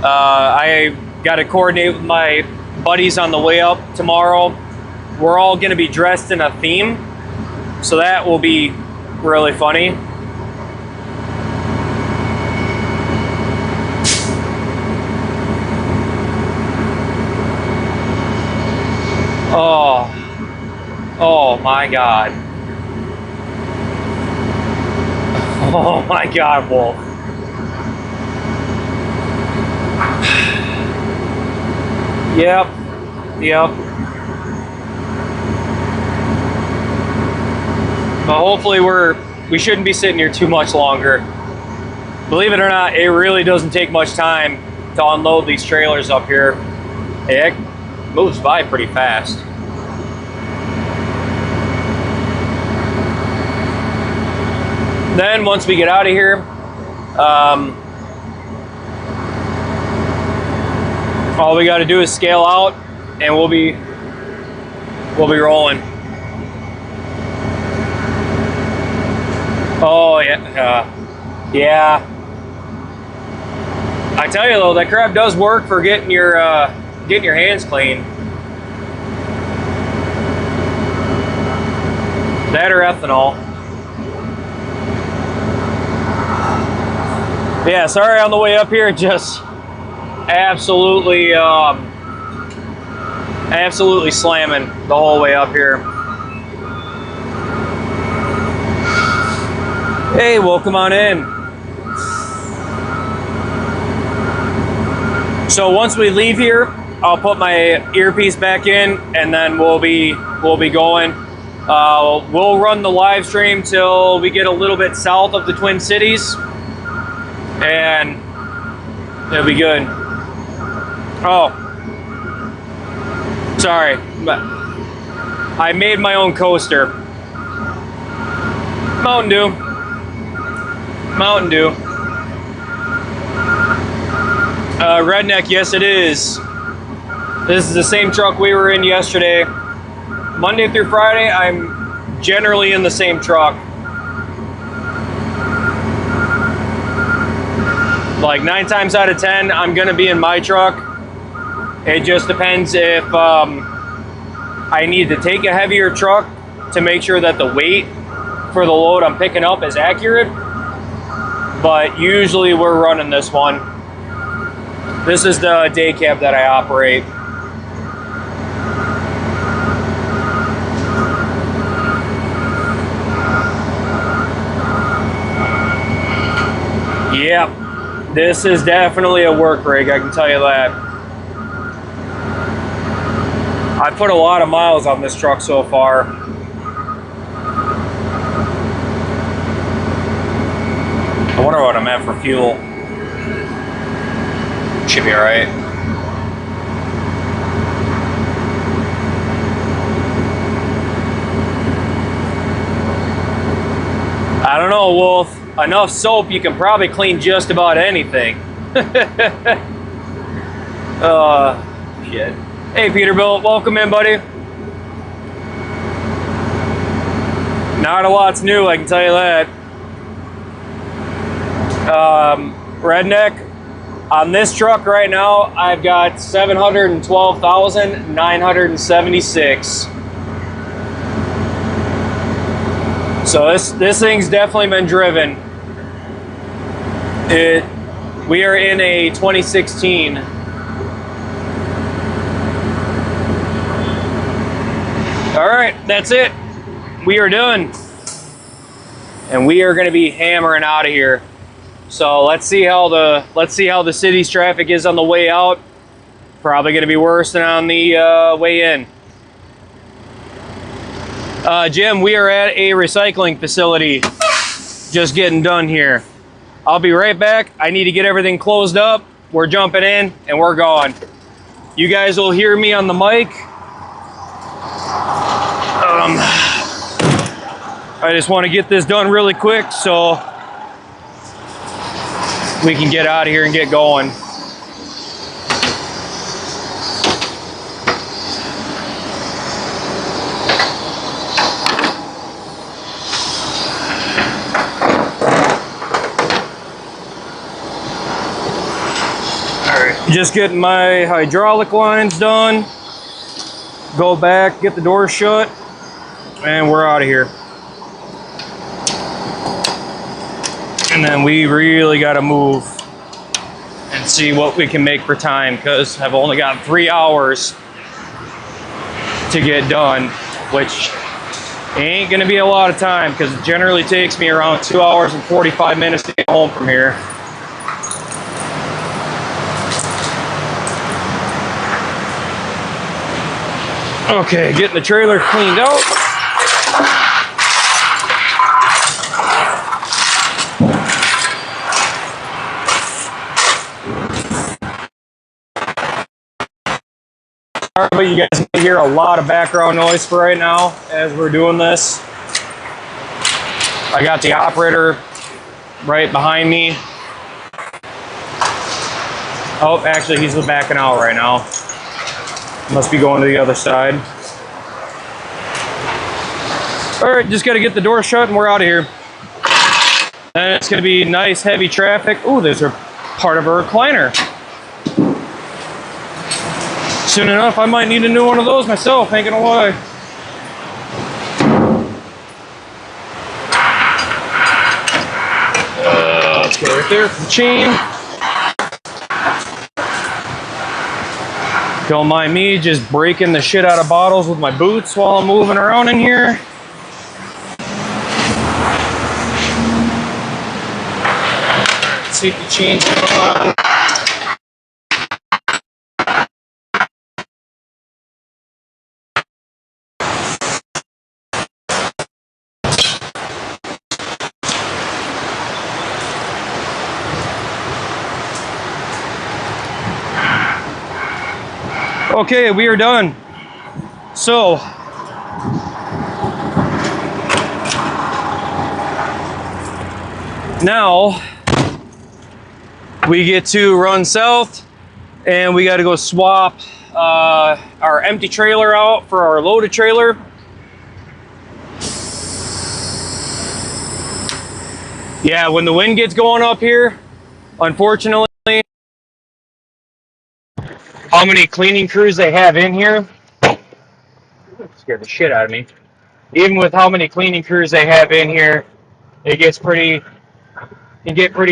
I got to coordinate with my buddies on the way up tomorrow. We're all going to be dressed in a theme, so that will be really funny. Oh my God. Oh my God, Wolf. Yep. But hopefully we shouldn't be sitting here too much longer. Believe it or not, it really doesn't take much time to unload these trailers up here. It moves by pretty fast. Then once we get out of here, all we got to do is scale out, and we'll be rolling. Oh yeah, yeah. I tell you though, that crap does work for getting your hands clean. That or ethanol. Yeah, sorry on the way up here, just absolutely slamming the whole way up here. Hey, welcome on in. So once we leave here, I'll put my earpiece back in, and then we'll be going. We'll run the live stream till we get a little bit south of the Twin Cities, and it'll be good. Oh, sorry, I made my own coaster. Mountain Dew. Redneck, yes it is. This is the same truck we were in yesterday. Monday through Friday, I'm generally in the same truck. Like 9 times out of 10, I'm gonna be in my truck. It just depends if I need to take a heavier truck to make sure that the weight for the load I'm picking up is accurate. But usually we're running this one. This is the day cab that I operate. Yep, this is definitely a work rig, I can tell you that. I put a lot of miles on this truck so far. I wonder what I'm at for fuel. Should be all right. I don't know, Wolf. Enough soap, you can probably clean just about anything. Shit. Hey, Peterbilt, welcome in, buddy. Not a lot's new, I can tell you that. Redneck, on this truck right now, I've got 712,976. So this thing's definitely been driven. We are in a 2016. All right, that's it. We are done. And we are going to be hammering out of here. So let's see how the city's traffic is on the way out. Probably going to be worse than on the way in. Jim, we are at a recycling facility. Just getting done here. I'll be right back. I need to get everything closed up. We're jumping in and we're going. You guys will hear me on the mic. I just want to get this done really quick so we can get out of here and get going. Just getting my hydraulic lines done. Go back, get the door shut, and we're out of here. And then we really got to move and see what we can make for time, because I've only got 3 hours to get done, which ain't gonna be a lot of time because it generally takes me around 2 hours and 45 minutes to get home from here. Okay, getting the trailer cleaned out. Sorry, but you guys may hear a lot of background noise for right now as we're doing this. I got the operator right behind me. Oh, actually, he's backing out right now. Must be going to the other side. All right, just got to get the door shut and we're out of here. And it's going to be nice, heavy traffic. Ooh, there's a part of a recliner. Soon enough, I might need a new one of those myself, ain't gonna lie. Let's go right there for the chain. Don't mind me just breaking the shit out of bottles with my boots while I'm moving around in here. Let's see if the chain's on. Okay, we are done. So, now we get to run south and we got to go swap our empty trailer out for our loaded trailer. Yeah, when the wind gets going up here, unfortunately, how many cleaning crews they have in here scared the shit out of me. Even with how many cleaning crews they have in here, it get pretty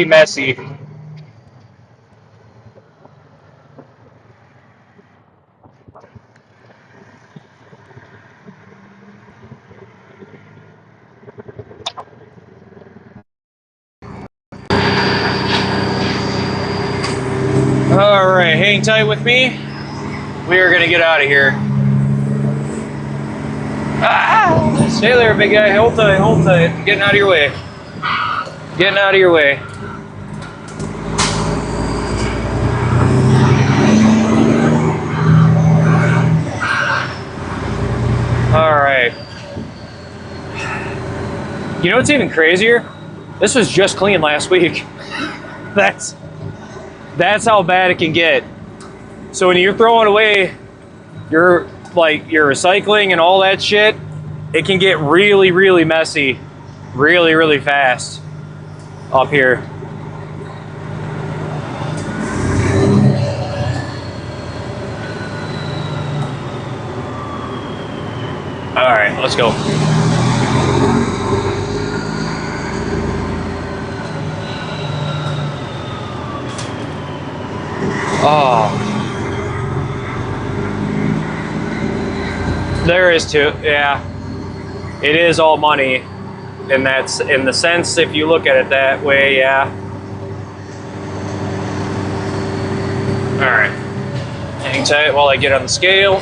messy. All right, hang tight with me. We are gonna get out of here. Ah, stay there, big guy. Hold tight, hold tight. I'm getting out of your way. Getting out of your way. All right. You know what's even crazier? This was just clean last week. That's how bad it can get. So when you're throwing away your recycling and all that shit, it can get really, really messy, really, really fast up here. All right, let's go. Oh, there is too. Yeah, it is all money, and that's in the sense if you look at it that way. Yeah, right. Hang tight while I get on the scale.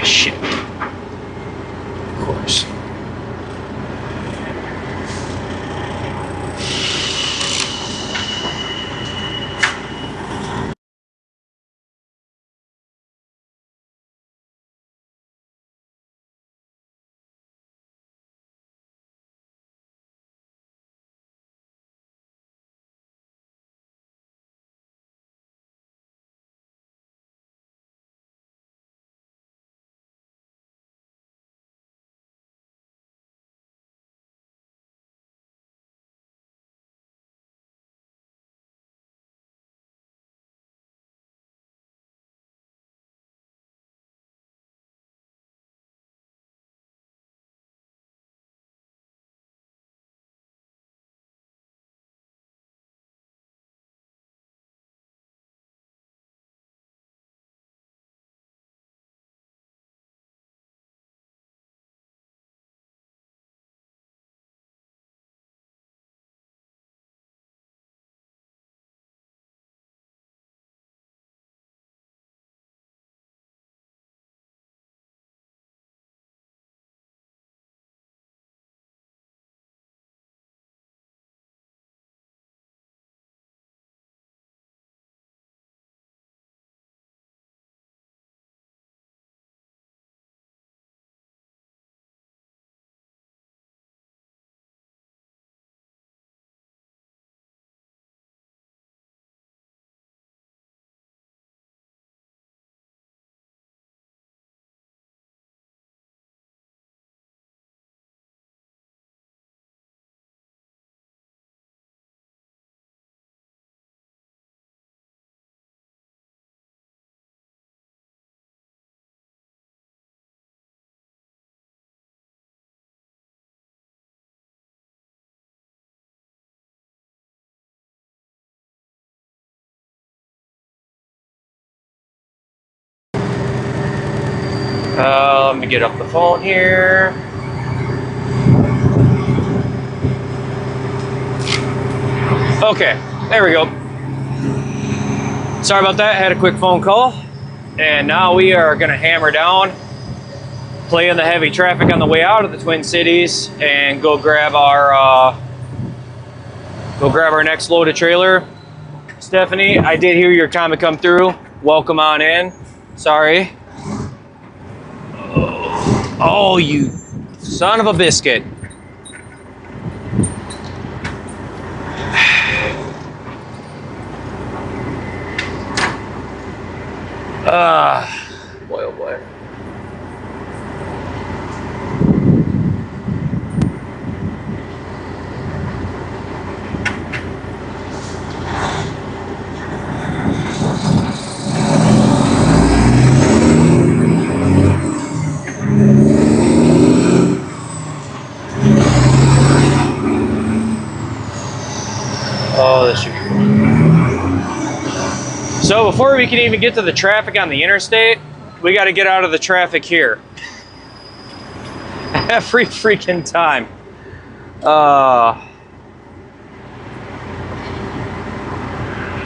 Shit. Of course. Let me get up the phone here. Okay, there we go. Sorry about that, had a quick phone call. And now we are gonna hammer down, play in the heavy traffic on the way out of the Twin Cities, and go grab our next loaded trailer. Stephanie, I did hear your comment come through. Welcome on in. Sorry. Oh, you son of a biscuit. Boy, oh boy. Oh, this should be fun. So before we can even get to the traffic on the interstate, we got to get out of the traffic here. Every freaking time.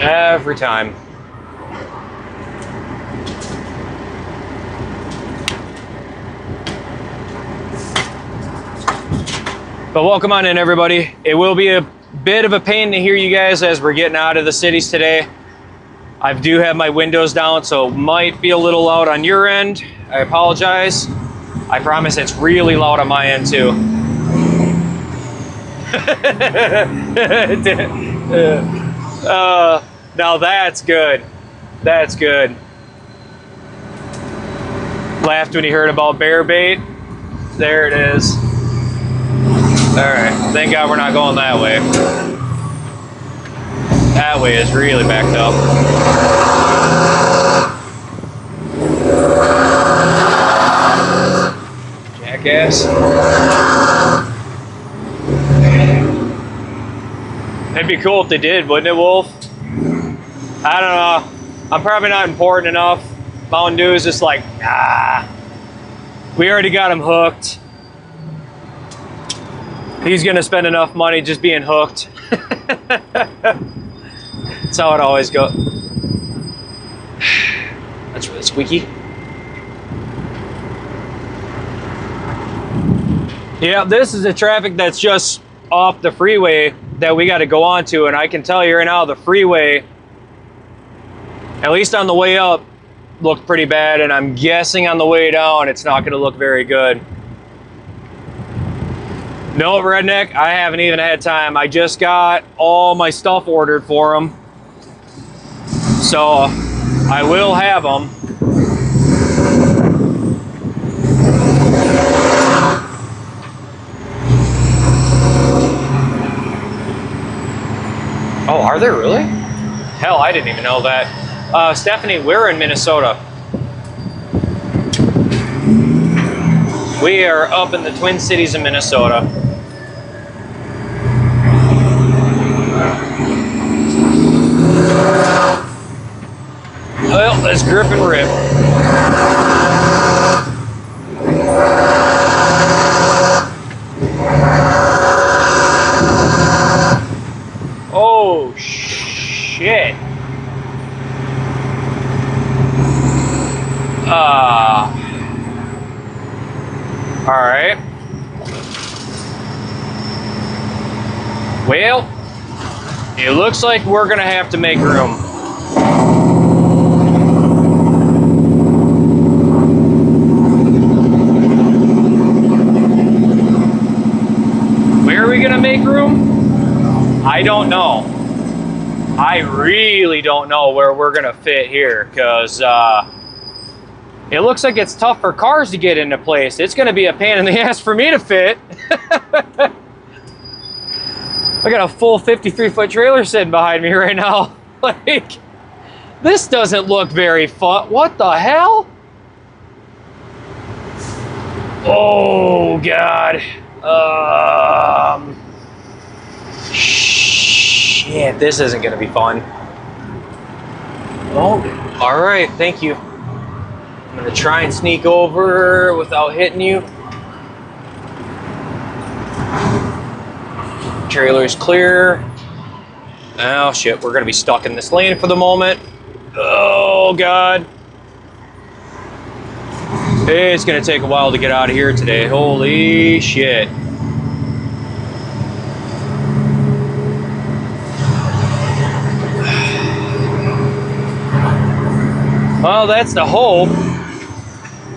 Every time. But welcome on in, everybody. It will be a bit of a pain to hear you guys as we're getting out of the cities today. I do have my windows down, so it might be a little loud on your end. I apologize. I promise it's really loud on my end too. Now that's good. That's good. Laughed when he heard about bear bait. There it is. All right, thank God we're not going that way. That way is really backed up. Jackass. It'd be cool if they did, wouldn't it, Wolf? I don't know. I'm probably not important enough. Mountain Dew is just like, nah. We already got them hooked. He's gonna spend enough money just being hooked. That's how it always goes. That's really squeaky. Yeah, this is the traffic that's just off the freeway that we got to go on to, and I can tell you right now, the freeway, at least on the way up, looked pretty bad, and I'm guessing on the way down, it's not going to look very good. No, Redneck, I haven't even had time. I just got all my stuff ordered for them, so I will have them. Oh, are there really? Hell, I didn't even know that. Stephanie, we're in Minnesota. We are up in the Twin Cities of Minnesota. Well, let's grip and rip. Oh, shit. All right. Well, it looks like we're gonna have to make room. Where are we gonna make room? I don't know. I really don't know where we're gonna fit here, because it looks like it's tough for cars to get into place. It's gonna be a pain in the ass for me to fit. I got a full 53-foot trailer sitting behind me right now. Like, this doesn't look very fun. What the hell? Oh, God. Shit, this isn't gonna be fun. Oh, all right, thank you. I'm gonna try and sneak over without hitting you. Trailer's clear. Oh shit, we're gonna be stuck in this lane for the moment. Oh God. It's gonna take a while to get out of here today. Holy shit. Well, that's the hope.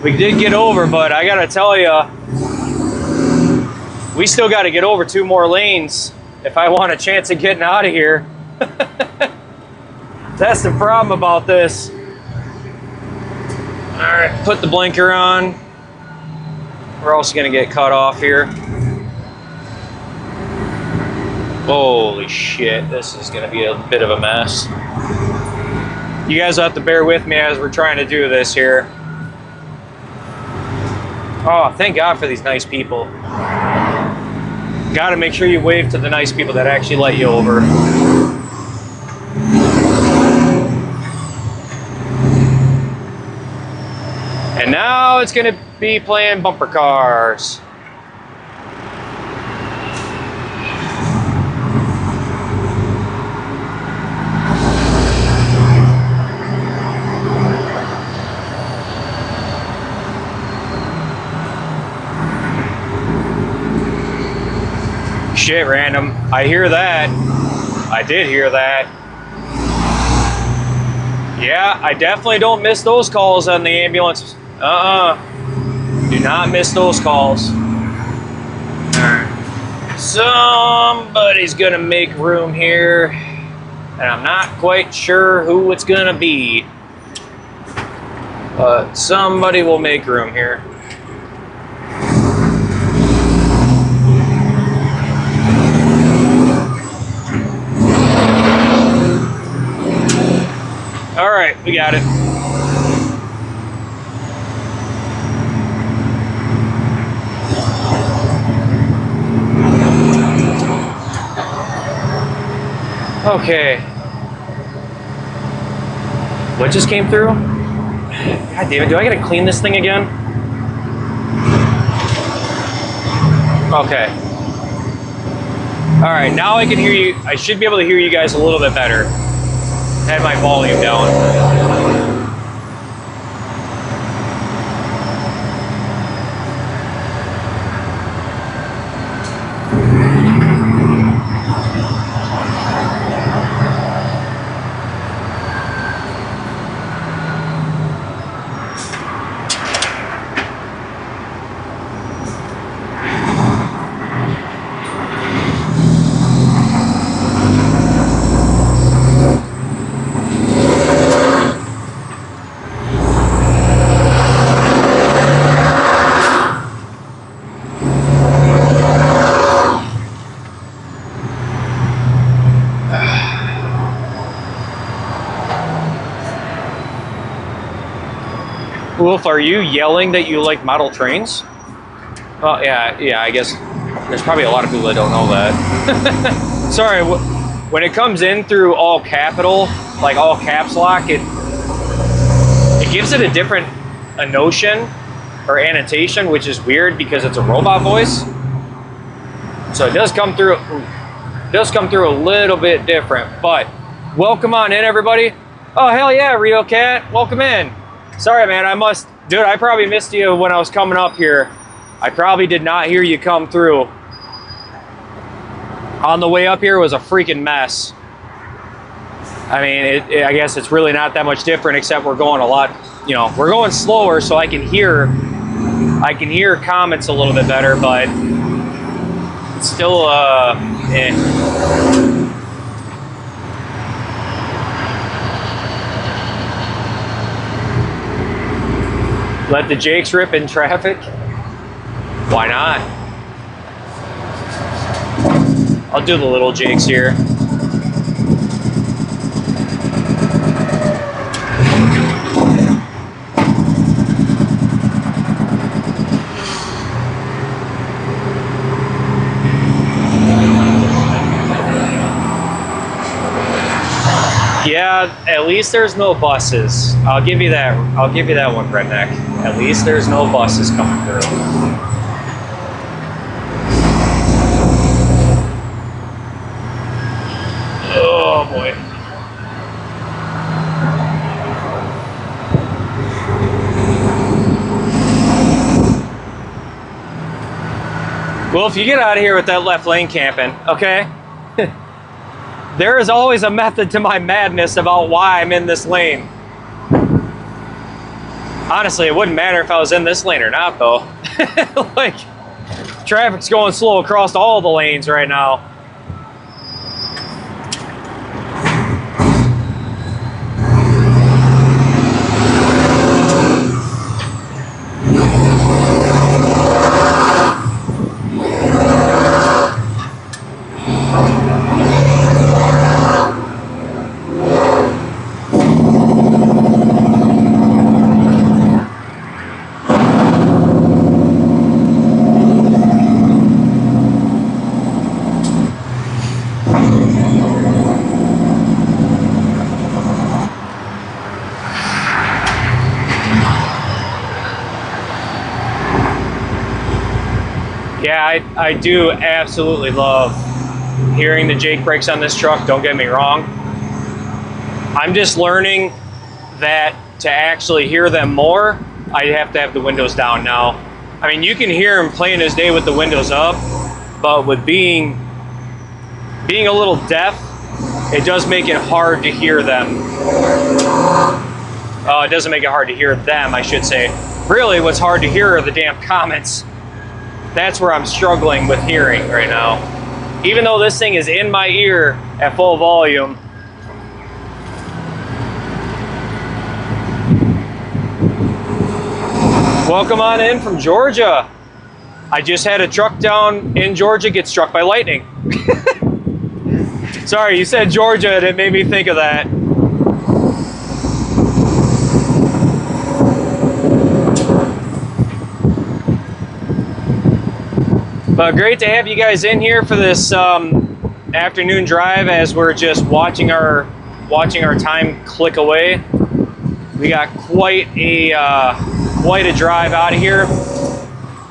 We did get over, but I gotta tell you, we still got to get over 2 more lanes if I want a chance of getting out of here. That's the problem about this. All right, put the blinker on. We're also going to get cut off here. Holy shit, this is going to be a bit of a mess. You guys will have to bear with me as we're trying to do this here. Oh, thank God for these nice people. Got to make sure you wave to the nice people that actually let you over. And now it's going to be playing bumper cars. Shit, random. I hear that. I did hear that. Yeah, I definitely don't miss those calls on the ambulance. Do not miss those calls. Alright. Somebody's gonna make room here, and I'm not quite sure who it's gonna be. But somebody will make room here. All right, we got it. Okay. What just came through? God damn it, do I gotta clean this thing again? Okay. All right, now I can hear you. I should be able to hear you guys a little bit better. Had my volume down. Wolf, are you yelling that you like model trains? Well, yeah, I guess there's probably a lot of people that don't know that. Sorry, when it comes in through all capital, like all caps lock, it gives it a different notion or annotation, which is weird because it's a robot voice. So it does come through a little bit different, but welcome on in, everybody. Oh, hell yeah, Rio Cat, welcome in. Sorry, man, I probably missed you when I was coming up here. I probably did not hear you come through. On the way up here was a freaking mess. I mean, I guess it's really not that much different, except we're going a lot, we're going slower, so I can hear comments a little bit better, but it's still, Let the Jakes rip in traffic? Why not? I'll do the little Jakes here. Yeah, at least there's no buses. I'll give you that one, Redneck. At least there's no buses coming through. Oh boy. Well, if you get out of here with that left lane camping, okay? There is always a method to my madness about why I'm in this lane. Honestly, it wouldn't matter if I was in this lane or not, though. Like, traffic's going slow across all the lanes right now. Yeah, I do absolutely love hearing the Jake brakes on this truck, don't get me wrong. I'm just learning that to actually hear them more, I have to have the windows down now. I mean, you can hear him plain as day with the windows up, but with being a little deaf, it does make it hard to hear them. It doesn't make it hard to hear them, I should say. Really, what's hard to hear are the damn comments. That's where I'm struggling with hearing right now. Even though this thing is in my ear at full volume. Welcome on in from Georgia. I just had a truck down in Georgia get struck by lightning. Sorry, you said Georgia and it made me think of that. But great to have you guys in here for this afternoon drive as we're just watching our time click away. We got quite a drive out of here,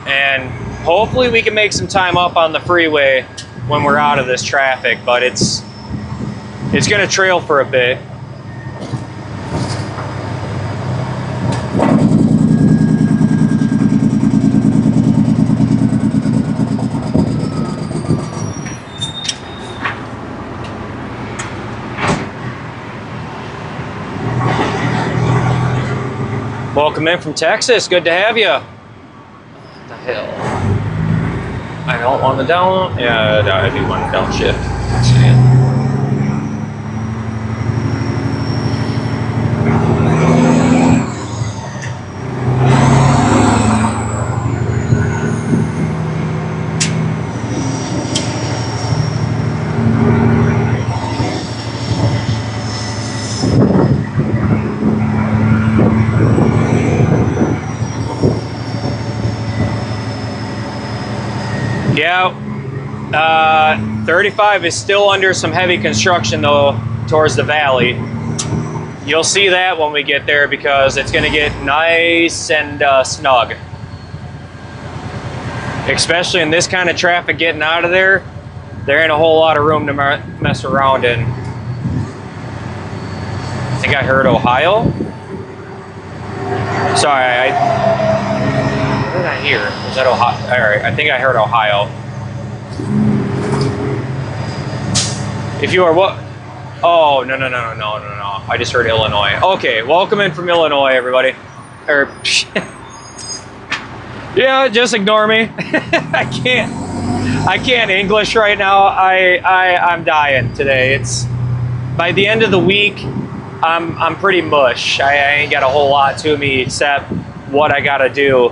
and hopefully we can make some time up on the freeway when we're out of this traffic, but it's gonna trail for a bit. Welcome in from Texas. Good to have you. What the hell? I don't want the down. Yeah, I do want to downshift. Yeah, 35 is still under some heavy construction though towards the valley. You'll see that when we get there because it's going to get nice and snug. Especially in this kind of traffic getting out of there, there ain't a whole lot of room to mess around in. I think I heard Ohio. Sorry, what did I hear? Was that Ohio? All right, I think I heard Ohio. If you are what? Oh, no. I just heard Illinois. Okay, welcome in from Illinois, everybody. Yeah, just ignore me. I can't English right now. I'm dying today. It's by the end of the week, I'm pretty mush. I ain't got a whole lot to me except what I gotta do.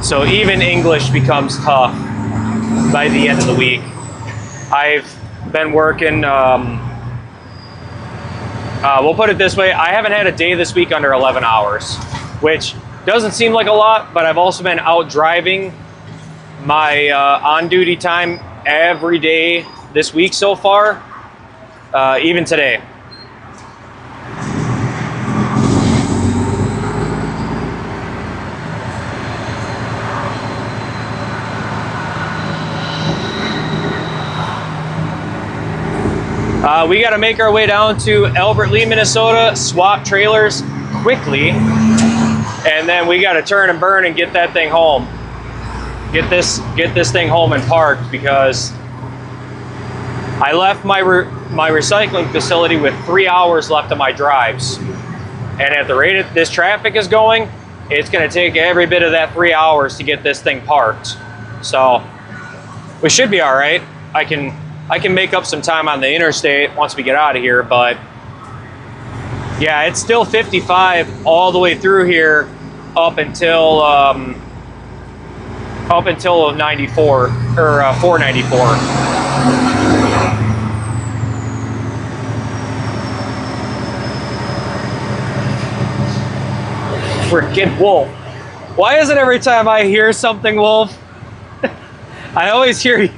So even English becomes tough by the end of the week. I've been working, we'll put it this way, I haven't had a day this week under 11 hours, which doesn't seem like a lot, but I've also been out driving my on-duty time every day this week so far, even today. We got to make our way down to Albert Lee, Minnesota, swap trailers quickly, and then we got to turn and burn and get that thing home. Get this thing home and parked because I left my recycling facility with 3 hours left of my drives, and at the rate this traffic is going, it's going to take every bit of that 3 hours to get this thing parked. So we should be all right. I can make up some time on the interstate once we get out of here, but yeah, it's still 55 all the way through here up until 94 or 494. Freaking wolf. Why is it every time I hear something wolf, I always hear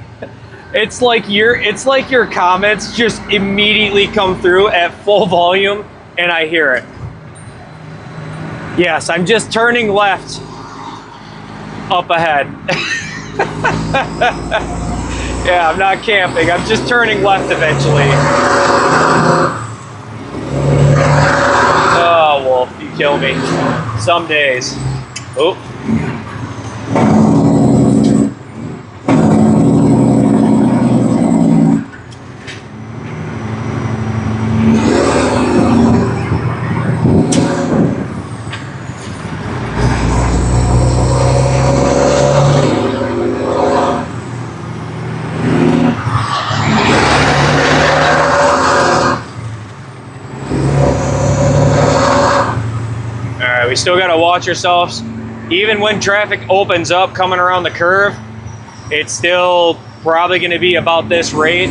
it's like your comments just immediately come through at full volume and I hear it. Yes, I'm just turning left up ahead. Yeah, I'm not camping. I'm just turning left eventually. Oh, wolf, you kill me. Some days. Oh. We still got to watch ourselves. Even when traffic opens up coming around the curve, it's still probably going to be about this rate.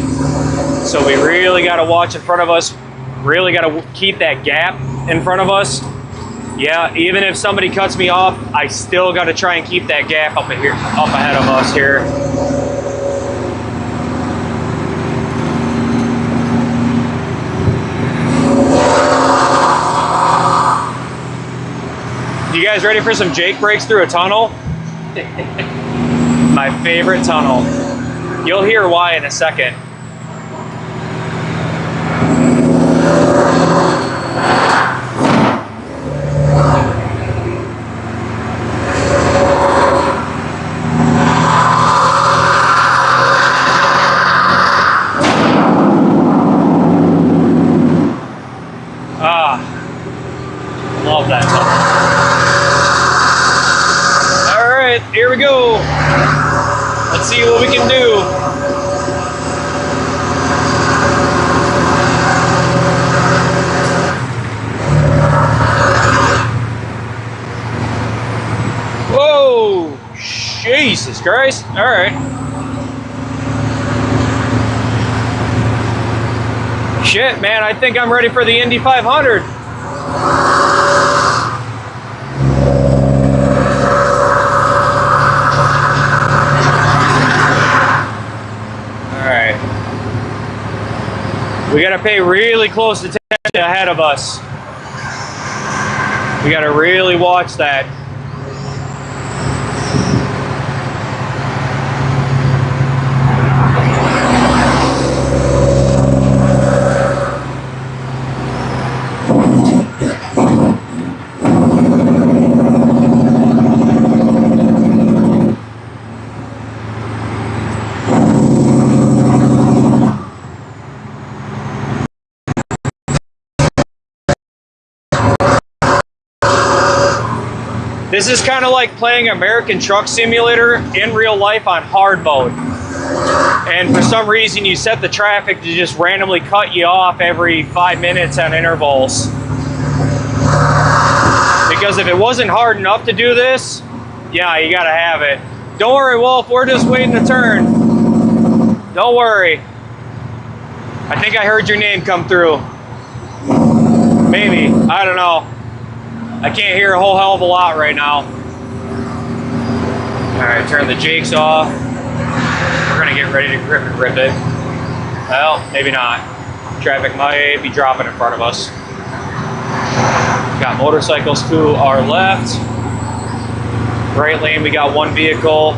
So we really got to watch in front of us. Really got to keep that gap in front of us. Yeah, even if somebody cuts me off, I still got to try and keep that gap up ahead of us here. You guys ready for some Jake breaks through a tunnel? My favorite tunnel. You'll hear why in a second. Love that tunnel. All right, here we go. Let's see what we can do. Whoa, Jesus Christ. All right. Shit, man, I think I'm ready for the Indy 500. We gotta pay really close attention ahead of us. We gotta really watch that. This is kind of like playing American Truck Simulator in real life on hard mode. And for some reason you set the traffic to just randomly cut you off every 5 minutes on intervals. Because if it wasn't hard enough to do this, yeah, you gotta have it. Don't worry, Wolf, we're just waiting to turn. Don't worry. I think I heard your name come through. Maybe, I don't know. I can't hear a whole hell of a lot right now. All right, turn the jakes off. We're gonna get ready to grip and rip it. Well, maybe not. Traffic might be dropping in front of us. Got motorcycles to our left. Right lane, we got one vehicle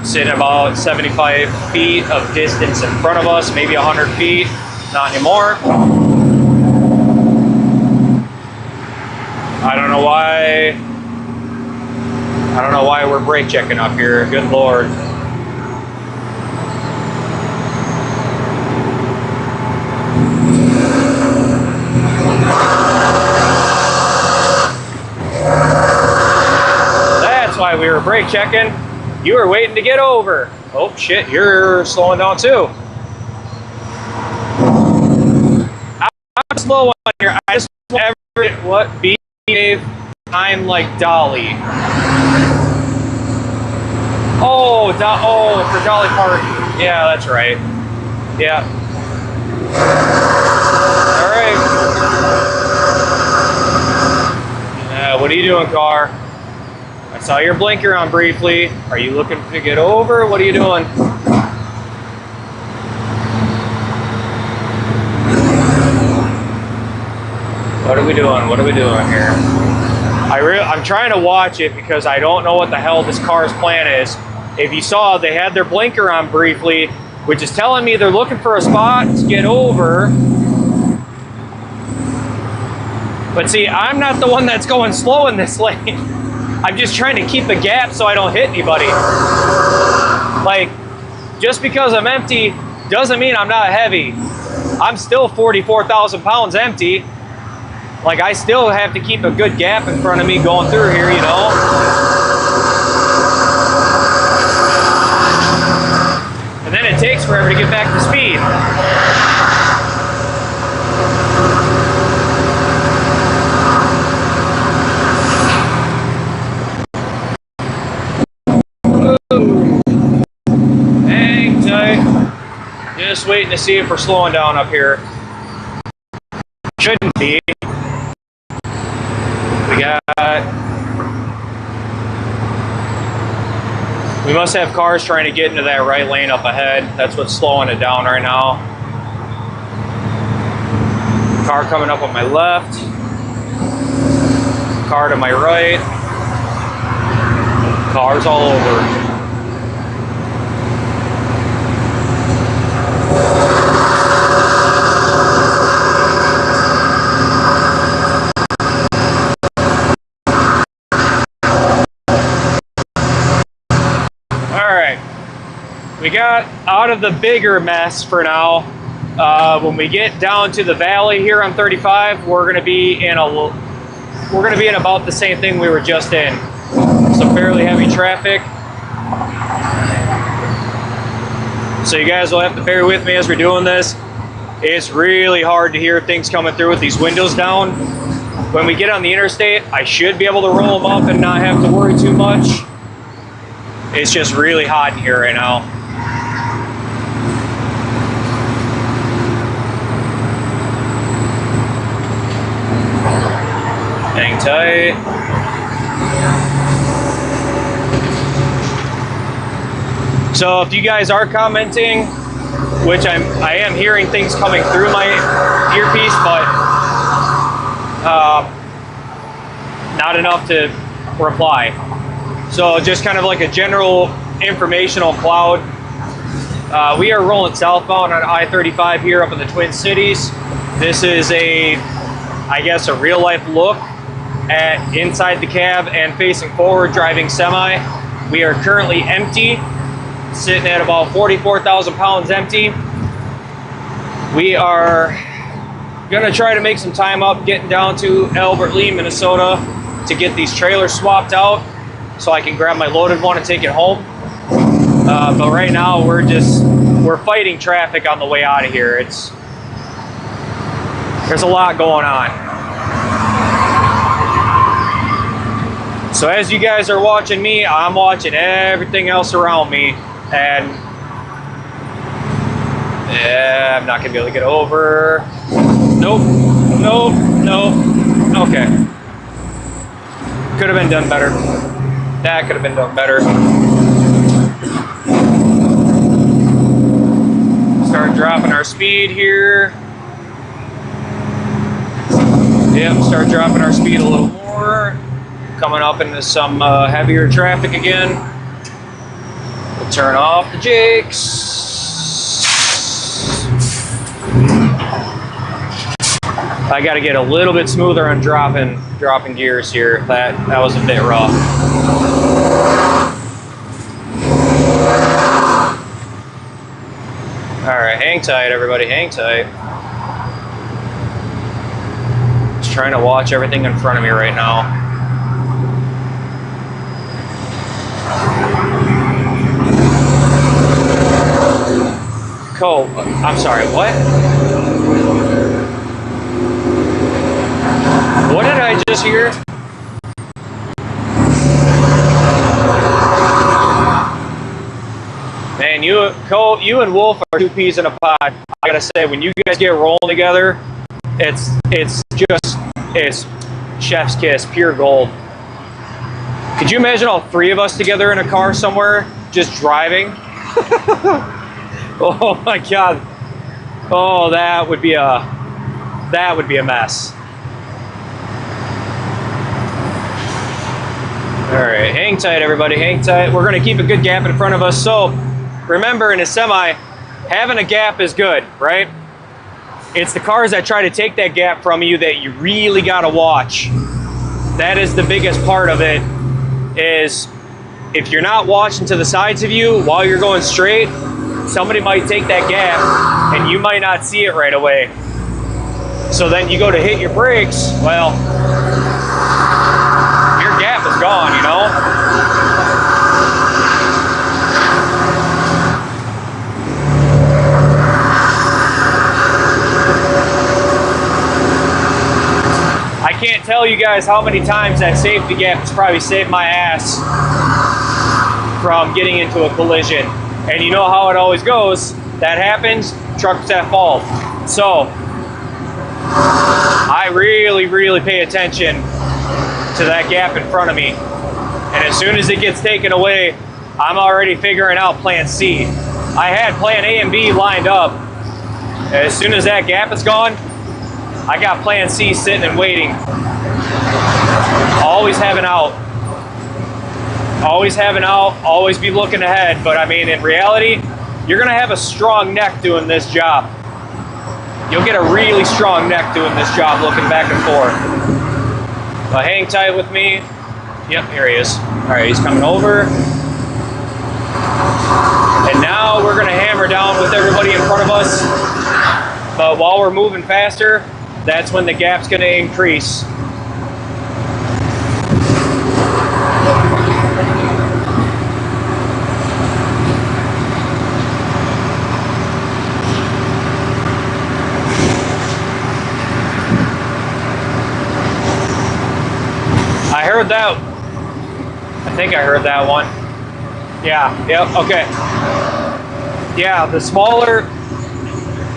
sitting about 75 feet of distance in front of us, maybe 100 feet, not anymore. I don't know why we're brake checking up here. Good Lord. That's why we were brake checking. You were waiting to get over. Oh shit, you're slowing down too. I'm slow on here. I just want what behave time like Dolly. Oh, for Dolly Parton. Yeah, that's right. Yeah. All right. What are you doing, car? I saw your blinker on briefly. Are you looking to get over? What are you doing? What are we doing? What are we doing here? I'm trying to watch it because I don't know what the hell this car's plan is. If you saw, they had their blinker on briefly, which is telling me they're looking for a spot to get over. But see, I'm not the one that's going slow in this lane. I'm just trying to keep a gap so I don't hit anybody. Like, just because I'm empty doesn't mean I'm not heavy. I'm still 44,000 pounds empty. Like, I still have to keep a good gap in front of me going through here, you know? And then it takes forever to get back to speed. Hang tight. Just waiting to see if we're slowing down up here. Shouldn't be. We must have cars trying to get into that right lane up ahead. That's what's slowing it down right now. Car coming up on my left. Car to my right. Cars all over. we got out of the bigger mess for now. When we get down to the valley here on 35, we're gonna be in about the same thing we were just in. Some fairly heavy traffic. So you guys will have to bear with me as we're doing this. It's really hard to hear things coming through with these windows down. When we get on the interstate, I should be able to roll them up and not have to worry too much. It's just really hot in here right now. Hang tight. So if you guys are commenting, which I am hearing things coming through my earpiece, but not enough to reply. So just kind of like a general informational cloud. We are rolling southbound on I-35 here up in the Twin Cities. This is I guess a real life look at inside the cab and facing forward driving semi. We are currently empty, sitting at about 44,000 pounds empty. We are gonna try to make some time up getting down to Albert Lee, Minnesota to get these trailers swapped out so I can grab my loaded one and take it home. But right now we're fighting traffic on the way out of here. There's a lot going on. So as you guys are watching me, I'm watching everything else around me, and yeah, I'm not gonna be able to get over. Nope, nope, nope. Okay. Could have been done better. That could have been done better. Start dropping our speed here. Yep, start dropping our speed a little more. Coming up into some heavier traffic again. We'll turn off the jakes. I got to get a little bit smoother on dropping gears here. That was a bit rough. All right, hang tight, everybody. Hang tight. Just trying to watch everything in front of me right now. I'm sorry, what? What did I just hear? Man, you and Wolf are two peas in a pod. I gotta say, when you guys get rolling together, it's chef's kiss, pure gold. Could you imagine all three of us together in a car somewhere, just driving? Oh my God. Oh, that would be a mess. All right, hang tight, everybody, hang tight. We're gonna keep a good gap in front of us. So remember, in a semi, having a gap is good, right? It's the cars that try to take that gap from you that you really gotta watch. That is the biggest part of it, is if you're not watching to the sides of you while you're going straight, somebody might take that gap and you might not see it right away. So then you go to hit your brakes, well, your gap is gone, you know? I can't tell you guys how many times that safety gap has probably saved my ass from getting into a collision. And you know how it always goes. That happens, truck's at fault. So I really, really pay attention to that gap in front of me. And as soon as it gets taken away, I'm already figuring out plan C. I had plan A and B lined up. As soon as that gap is gone, I got plan C sitting and waiting. Always have an out. Always have an out, always be looking ahead. But I mean, in reality, you're gonna have a strong neck doing this job. You'll get a really strong neck doing this job looking back and forth. But hang tight with me. Yep, here he is. All right, he's coming over. And now with everybody in front of us. But while we're moving faster, that's when the gap's going to increase. I heard that. I think I heard that one. Yeah, yep, okay. Yeah, the smaller,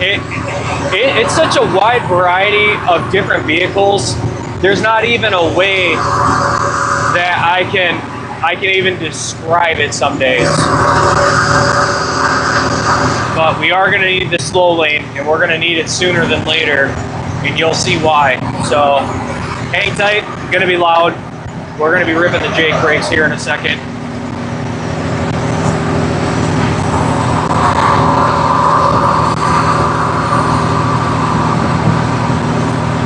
it's such a wide variety of different vehicles. There's not even a way that I can even describe it some days. But we are gonna need the slow lane, and we're gonna need it sooner than later, and you'll see why. So hang tight, it's gonna be loud. We're gonna be ripping the Jake brakes here in a second.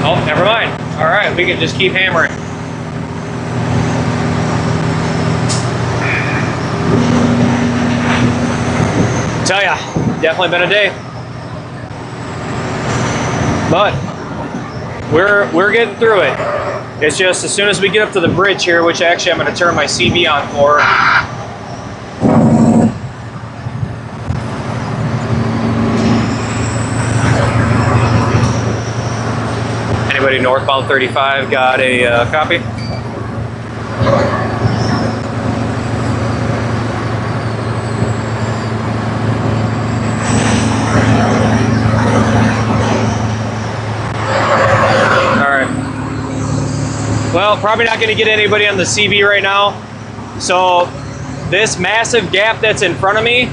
Oh, never mind. All right, we can just keep hammering. Tell ya, definitely been a day. But we're getting through it. It's just as soon as we get up to the bridge here, which actually I'm going to turn my CV on for. Anybody northbound 35 got a copy? Well, probably not going to get anybody on the CV right now. So this massive gap that's in front of me,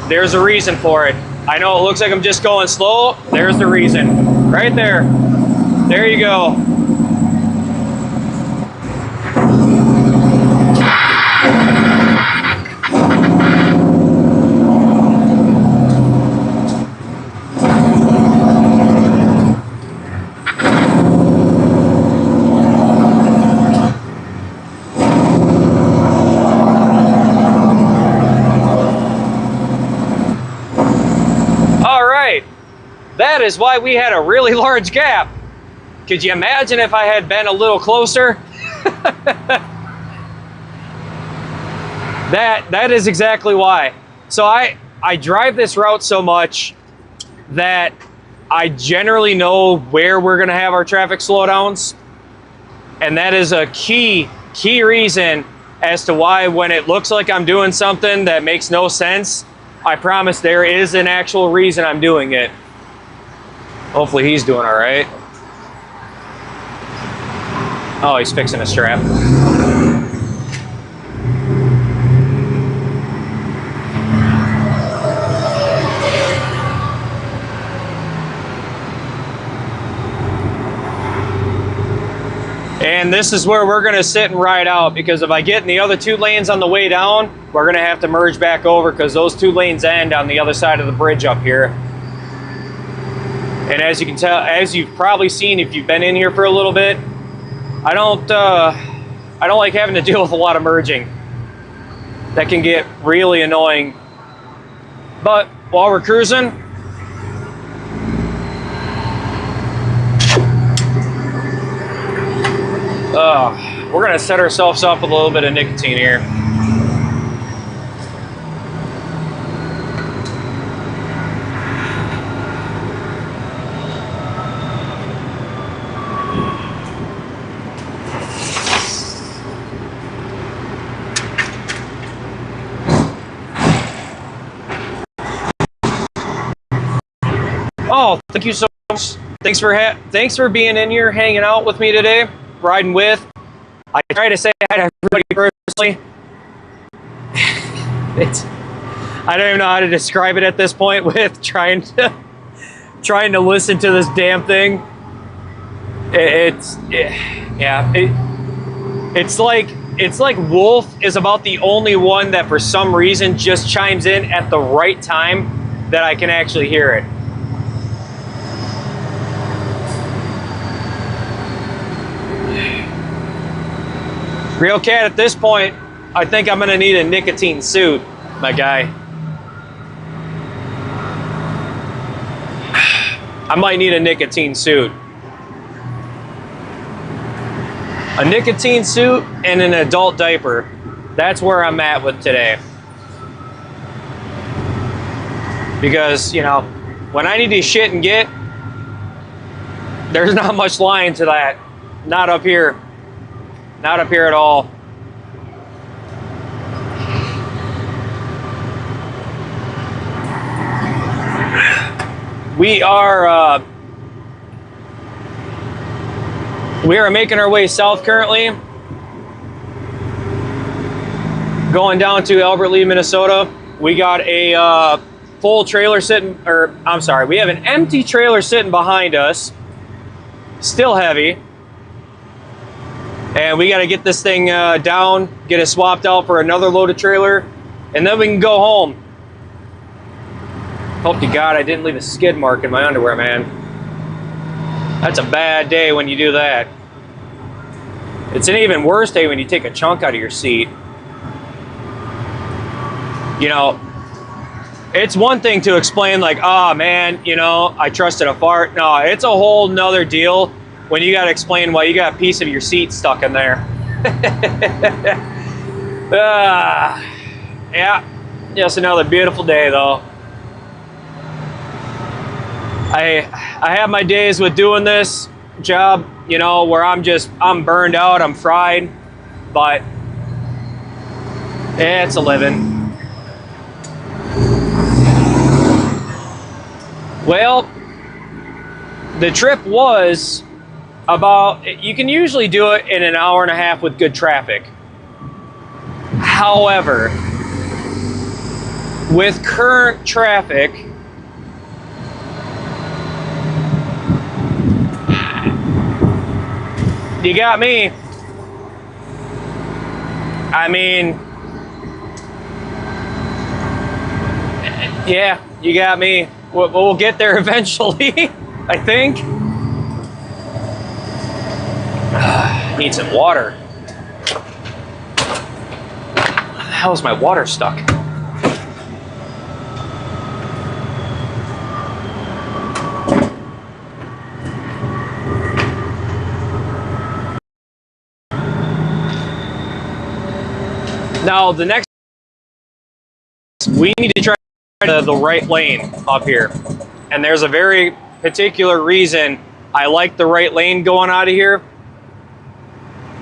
there's a reason for it. I know it looks like I'm just going slow. There's the reason. Right there. There you go. That is why we had a really large gap. Could you imagine if I had been a little closer? That is exactly why. So I drive this route so much that I generally know where we're gonna have our traffic slowdowns. And that is a key reason as to why when it looks like I'm doing something that makes no sense, I promise there is an actual reason I'm doing it. Hopefully he's doing all right. Oh, he's fixing a strap. And this is where we're gonna sit and ride out, because if I get in the other two lanes on the way down, we're gonna have to merge back over because those two lanes end on the other side of the bridge up here. And as you can tell, as you've probably seen if you've been in here for a little bit, I don't like having to deal with a lot of merging. That can get really annoying. But while we're cruising, we're gonna set ourselves up with a little bit of nicotine here. Oh, thank you so much. Thanks for being in here, hanging out with me today, riding with. I try to say hi to everybody personally. I don't even know how to describe it at this point with trying to listen to this damn thing. It's like Wolf is about the only one that for some reason just chimes in at the right time that I can actually hear it. Real Cat, at this point, I think I'm gonna need a nicotine suit, my guy. I might need a nicotine suit. A nicotine suit and an adult diaper. That's where I'm at with today. Because, you know, when I need to shit and get, there's not much lying to that. Not up here. Not up here at all. We are making our way south currently. Going down to Albert Lea, Minnesota. We got a full trailer sitting, or I'm sorry, we have an empty trailer sitting behind us. Still heavy. And we got to get this thing down, get it swapped out for another loaded trailer, and then we can go home. Hope to God I didn't leave a skid mark in my underwear, man. That's a bad day when you do that. It's an even worse day when you take a chunk out of your seat. You know, it's one thing to explain like, oh man, you know, I trusted a fart. No, it's a whole nother deal when you got to explain why you got a piece of your seat stuck in there. Yeah, just another beautiful day though. I have my days with doing this job, you know, where I'm burned out, I'm fried, but it's a living. Well, the trip was about, you can usually do it in an hour and a half with good traffic. However, with current traffic, you got me. I mean, yeah, you got me. We'll get there eventually, I think. Need some water. Where the hell is my water stuck? Now, the next, we need to try the right lane up here. And there's a very particular reason I like the right lane going out of here.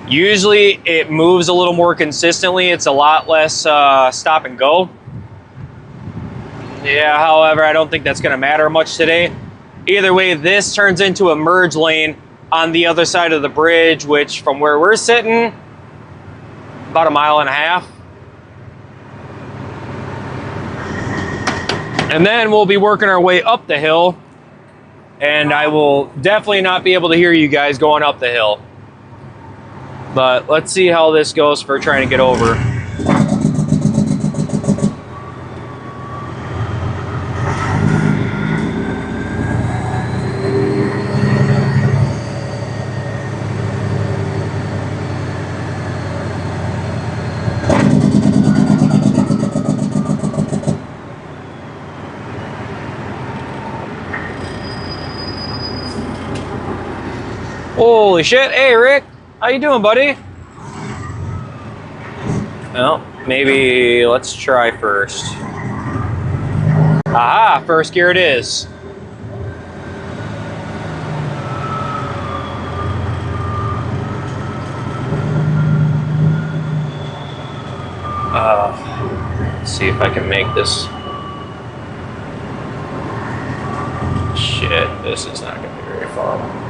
Usually it moves a little more consistently. It's a lot less stop and go. Yeah, however, I don't think that's going to matter much today. Either way, this turns into a merge lane on the other side of the bridge, which from where we're sitting, about a mile and a half. And then we'll be working our way up the hill, and I will definitely not be able to hear you guys going up the hill. But let's see how this goes for trying to get over. Holy shit. Hey, Rick. How you doing, buddy? Well, maybe let's try first. Aha, first gear it is. Let's see if I can make this. Shit, this is not going to be very far.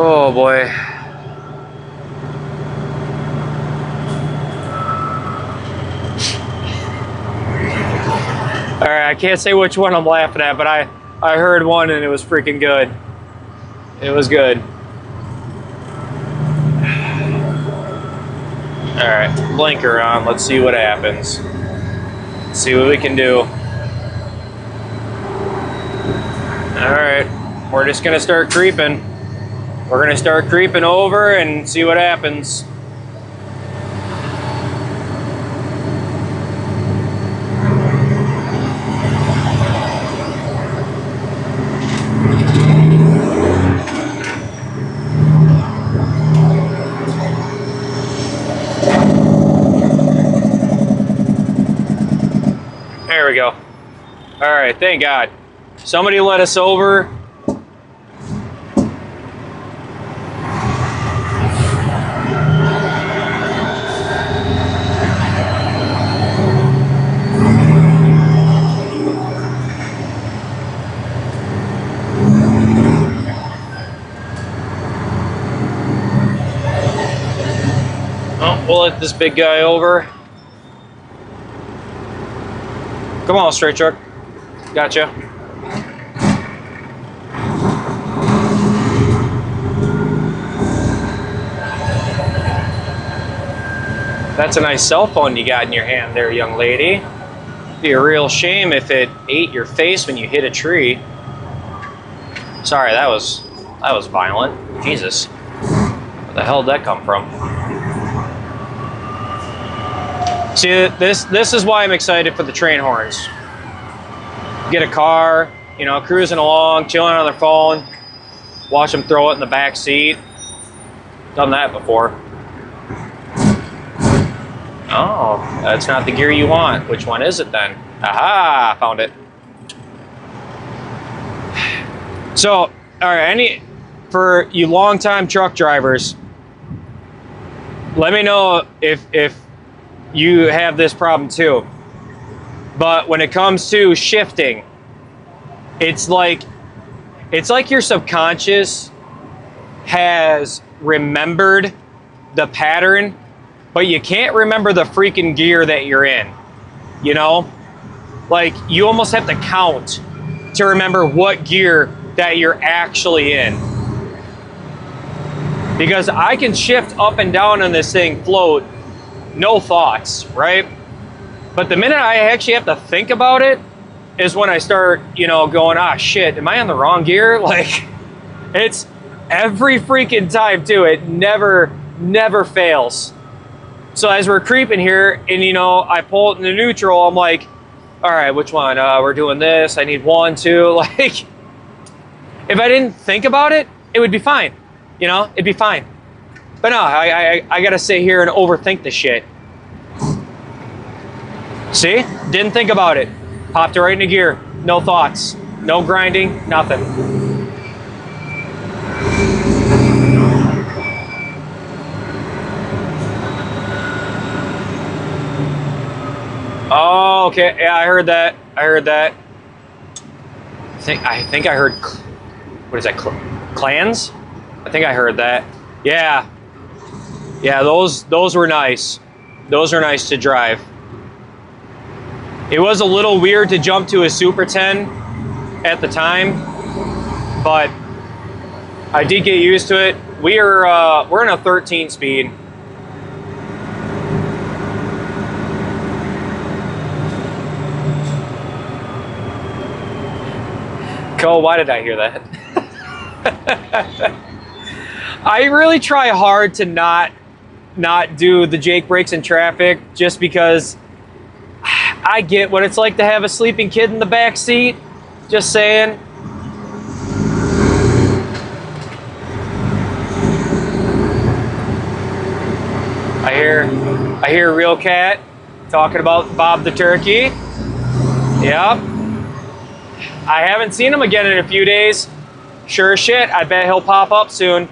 Oh boy. All right, I can't say which one I'm laughing at, but I heard one and it was freaking good. It was good. All right, blinker on. Let's see what happens. Let's see what we can do. All right, we're just gonna start creeping. We're gonna start creeping over and see what happens. we go. All right, thank God. Somebody let us over. Oh, we'll let this big guy over. Come on, straight truck. Gotcha. That's a nice cell phone you got in your hand there, young lady. It'd be a real shame if it ate your face when you hit a tree. Sorry, that was violent. Jesus. Where the hell did that come from? See, this is why I'm excited for the train horns. Get a car, you know, cruising along, chilling on their phone, watch them throw it in the back seat. Done that before. Oh, that's not the gear you want. Which one is it then? Aha, found it. So, all right, for you longtime truck drivers, let me know if you have this problem too. But when it comes to shifting, it's like your subconscious has remembered the pattern, but you can't remember the freaking gear that you're in, you know? Like, you almost have to count to remember what gear that you're actually in. Because I can shift up and down on this thing, float, no thoughts, right? But the minute I actually have to think about it is when I start, you know, going, ah, shit, am I on the wrong gear? Like, it's every freaking time too. It never fails. So as we're creeping here and, you know, I pull it into neutral, I'm like, all right, which one? We're doing this. I need 1, 2. Like, if I didn't think about it, it would be fine. You know, it'd be fine. But no, I got to sit here and overthink the shit. See? Didn't think about it. Popped it right into gear. No thoughts. No grinding. Nothing. Oh, okay. Yeah, I heard that. I think I heard, what is that? Clans? I think I heard that. Yeah. Yeah, those were nice. Those are nice to drive. It was a little weird to jump to a Super 10 at the time, but I did get used to it. We're in a 13 speed. Cole, why did I hear that? I really try hard to not do the Jake breaks in traffic, just because I get what it's like to have a sleeping kid in the back seat. Just saying. I hear Real Cat talking about Bob the Turkey. Yep. I haven't seen him again in a few days. Sure as shit, I bet he'll pop up soon.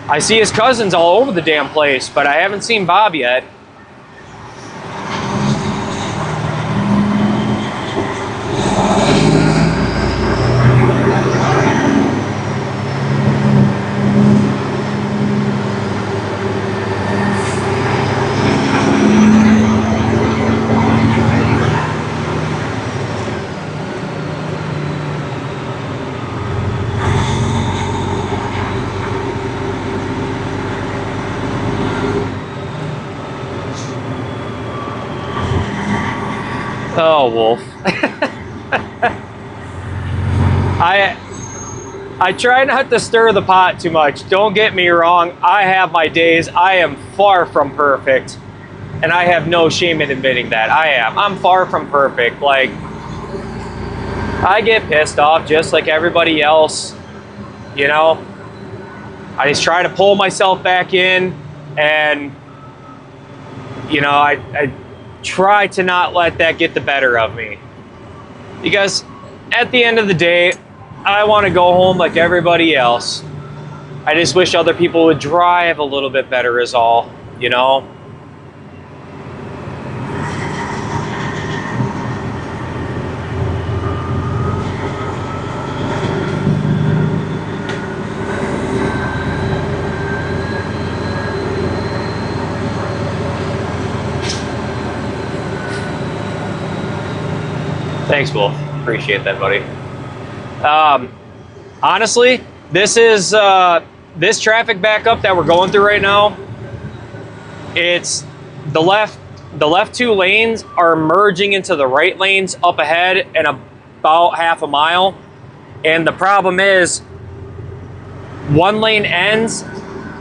I see his cousins all over the damn place, but I haven't seen Bob yet. Oh, Wolf. I try not to stir the pot too much. Don't get me wrong. I have my days. I am far from perfect. And I have no shame in admitting that. I'm far from perfect. Like, I get pissed off just like everybody else. You know? I just try to pull myself back in. And, you know, try to not let that get the better of me. Because at the end of the day, I want to go home like everybody else. I just wish other people would drive a little bit better is all, you know? Thanks, Wolf. Appreciate that, buddy. Honestly, this is this traffic backup that we're going through right now. It's the left 2 lanes are merging into the right lanes up ahead and about half a mile. And the problem is, one lane ends,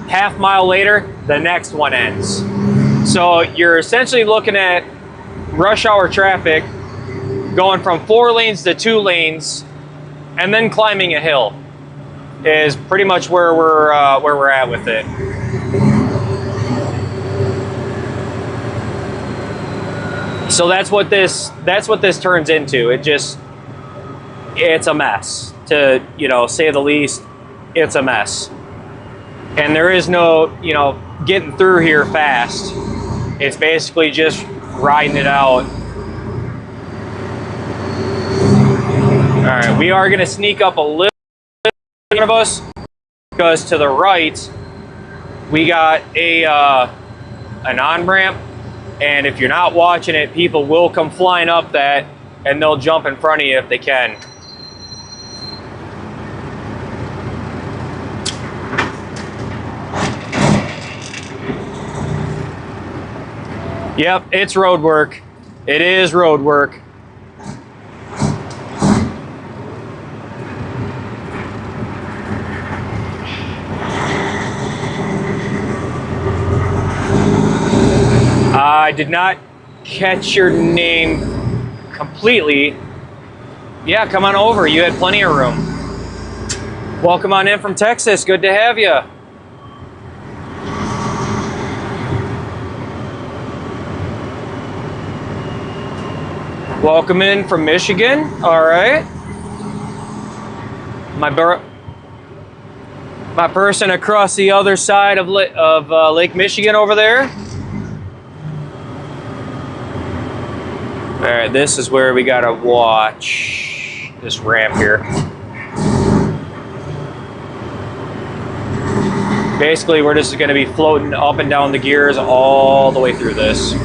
half mile later, the next one ends. So you're essentially looking at rush hour traffic going from 4 lanes to 2 lanes, and then climbing a hill is pretty much where we're at with it. So that's what this turns into. It's a mess, to say the least. It's a mess, and there is no getting through here fast. It's basically just riding it out. All right, we are going to sneak up a little bit in front of us, because to the right we got an on-ramp, and if you're not watching it, people will come flying up that, and they'll jump in front of you if they can. Yep, it's road work. It is road work. I did not catch your name completely. Yeah, come on over. You had plenty of room. Welcome on in from Texas. Good to have you. Welcome in from Michigan. All right. My person across the other side of Lake Michigan over there. All right, this is where we gotta watch this ramp here. Basically, we're just gonna be floating up and down the gears all the way through this.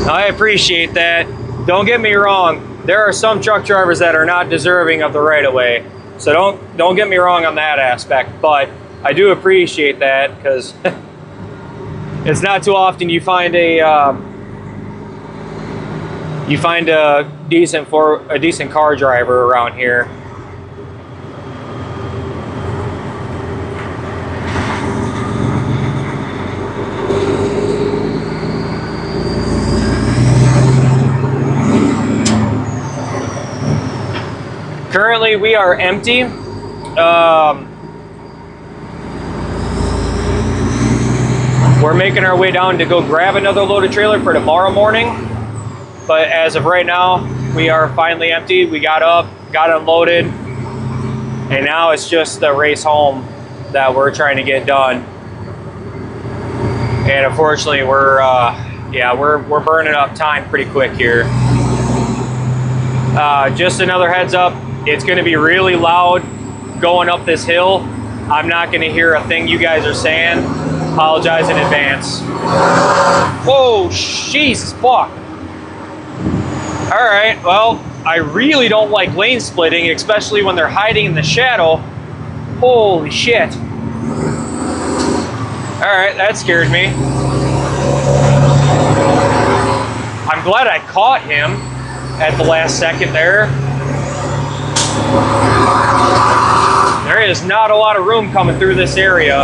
I appreciate that. Don't get me wrong. There are some truck drivers that are not deserving of the right-of-way. So don't get me wrong on that aspect, but I do appreciate that, because it's not too often you find a decent car driver around here. Currently, we are empty. We're making our way down to go grab another loaded trailer for tomorrow morning. But as of right now, we are finally empty. We got up, got unloaded, and now it's just the race home that we're trying to get done. And unfortunately, we're burning up time pretty quick here. Just another heads up. It's going to be really loud going up this hill. I'm not going to hear a thing you guys are saying. Apologize in advance. Whoa, Jesus, fuck. All right, well, I really don't like lane splitting, especially when they're hiding in the shadow. Holy shit. All right, that scared me. I'm glad I caught him at the last second there. There is not a lot of room coming through this area.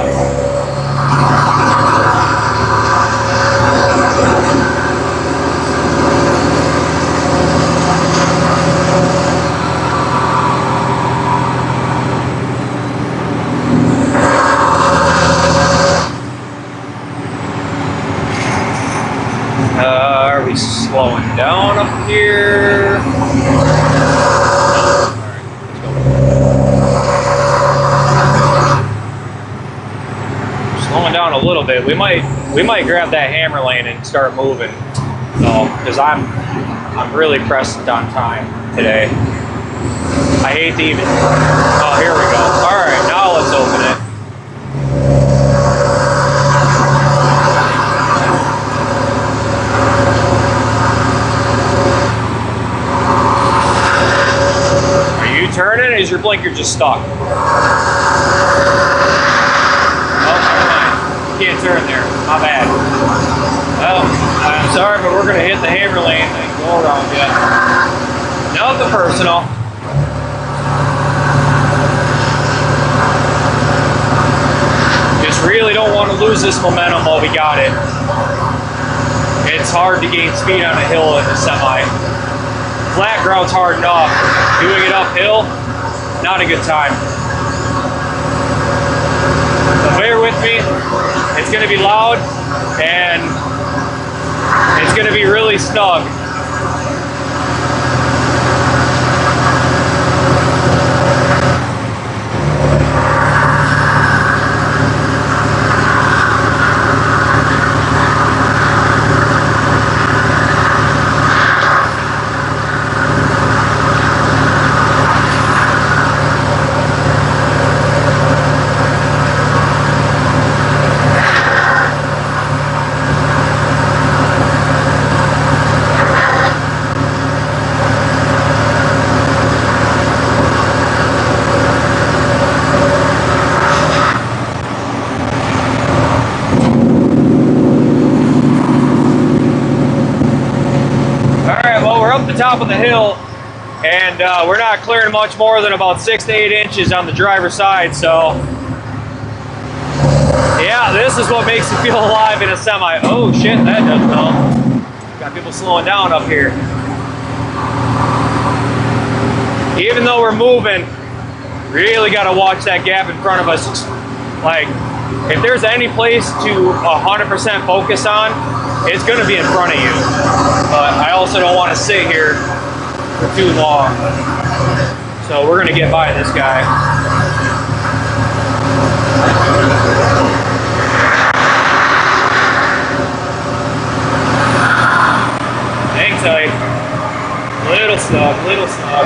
slowing down up here. Slowing down a little bit. We might grab that hammer lane and start moving. So, because I'm really pressed on time today. I hate to even. Oh, here we go. All right, now let's open it. Turning? Is your blinker just stuck? Oh, never mind. You can't turn there. My bad. Well, I'm sorry, but we're going to hit the hammer lane and go around yet. Nothing personal. Just really don't want to lose this momentum while we got it. It's hard to gain speed on a hill in the semi. Flat ground's hard enough. Doing it uphill, not a good time. So bear with me. It's going to be loud and it's going to be really snug. Top of the hill, and we're not clearing much more than about 6 to 8 inches on the driver's side, so yeah, this is what makes you feel alive in a semi. Oh shit, that doesn't help. Got people slowing down up here. Even though we're moving, really got to watch that gap in front of us. Like, if there's any place to 100% focus on, it's going to be in front of you. But I also don't want to sit here for too long. So we're going to get by this guy. Hang tight. Little snug, little snug.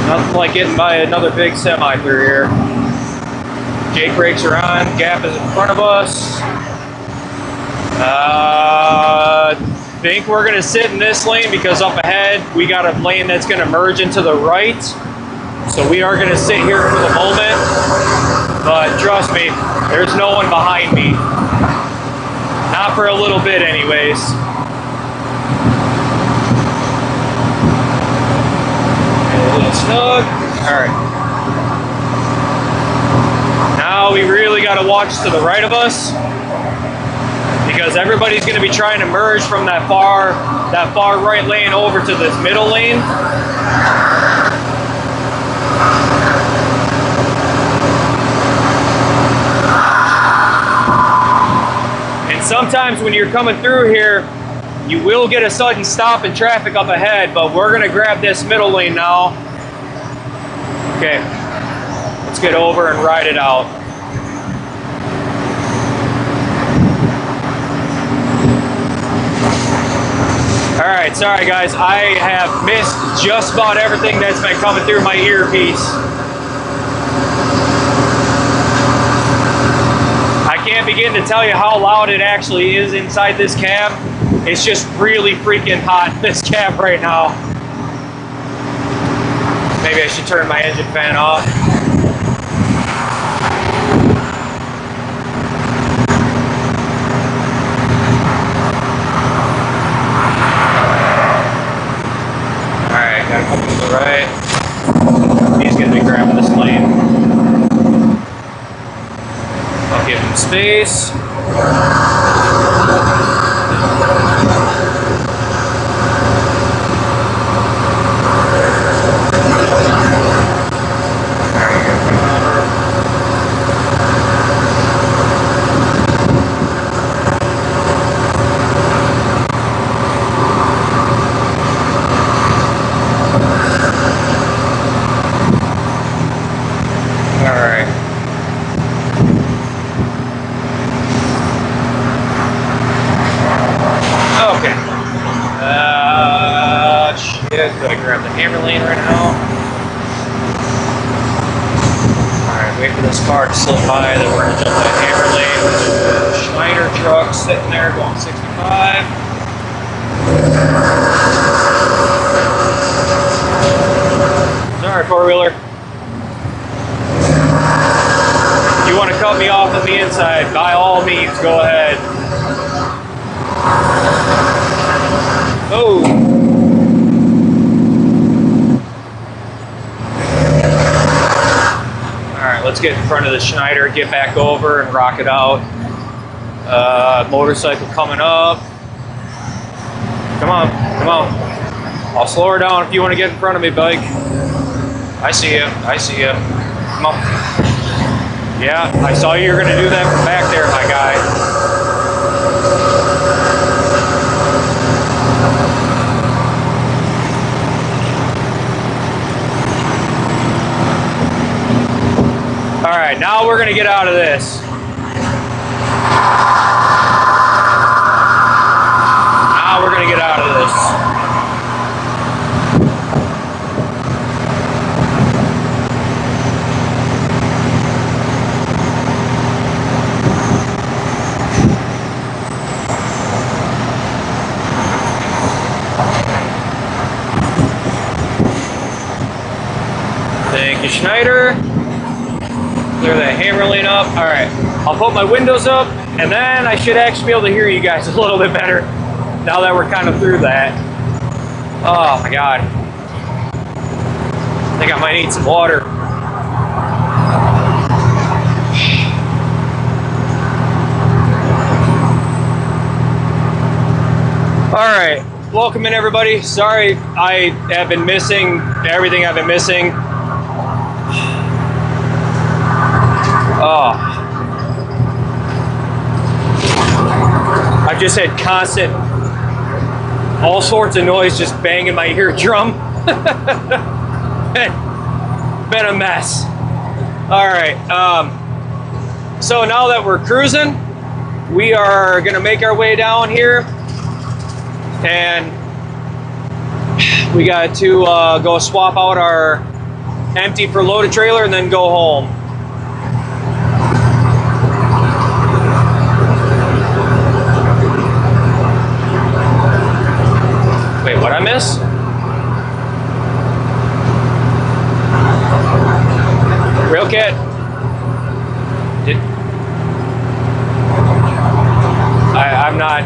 Nothing like getting by another big semi through here. Jake brakes are on, gap is in front of us. I think we're going to sit in this lane because up ahead we got a lane that's going to merge into the right. So we are going to sit here for the moment. But trust me, there's no one behind me. Not for a little bit anyways. A little snug. Alright. Now we really got to watch to the right of us, because everybody's going to be trying to merge from that far right lane over to this middle lane. And sometimes when you're coming through here, you will get a sudden stop in traffic up ahead, but we're going to grab this middle lane now. Okay, let's get over and ride it out. Alright, sorry guys, I have missed just about everything that's been coming through my earpiece. I can't begin to tell you how loud it actually is inside this cab. It's just really freaking hot in this cab right now. Maybe I should turn my engine fan off. Gotta come to the right. He's gonna be grabbing this lane. I'll give him space. Do I grab the hammer lane right now? Alright, wait for this car to slip by, then we're gonna jump that hammer lane. The Schneider truck sitting there going 65. Sorry, four-wheeler. If you want to cut me off on the inside, by all means, go ahead. Oh. Alright, let's get in front of the Schneider, get back over and rock it out. Motorcycle coming up. Come on, come on. I'll slow her down if you want to get in front of me, bike. I see you, I see you. Come on. Yeah, I saw you were going to do that from back there, my guy. All right, now we're going to get out of this. Now we're going to get out of this. Thank you, Schneider. Clear that hammer lane up. All right, I'll put my windows up, and then I should actually be able to hear you guys a little bit better now that we're kind of through that. Oh my God. I think I might need some water. All right, welcome in everybody. Sorry I have been missing everything I've been missing. Oh. I've just had constant, all sorts of noise just banging my eardrum. Been a mess. All right. So now that we're cruising, we are going to make our way down here. And we got to go swap out our empty for loaded trailer and then go home. Wait, what'd I miss? Real kit. I'm not.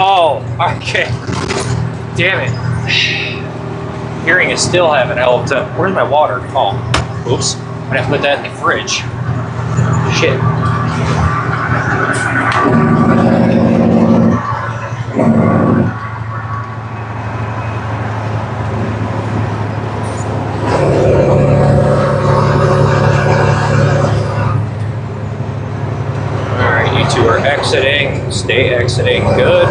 Oh, okay. Damn it. Hearing is still having helped. Where's my water? Oh, oops. I'd have to put that in the fridge. Shit. Exiting, stay exiting, good.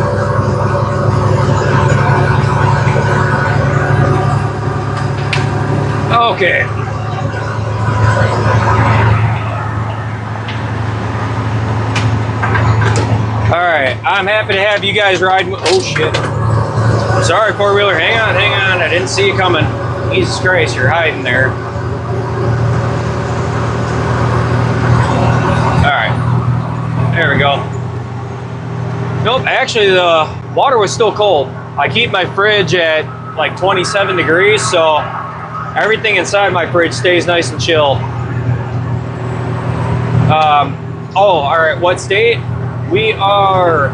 Okay. All right, I'm happy to have you guys riding. Oh shit. Sorry, four-wheeler, hang on, I didn't see you coming. Jesus Christ, you're hiding there. All right, there we go. Nope, actually the water was still cold. I keep my fridge at like 27 degrees, so everything inside my fridge stays nice and chill. Oh, all right, what state? We are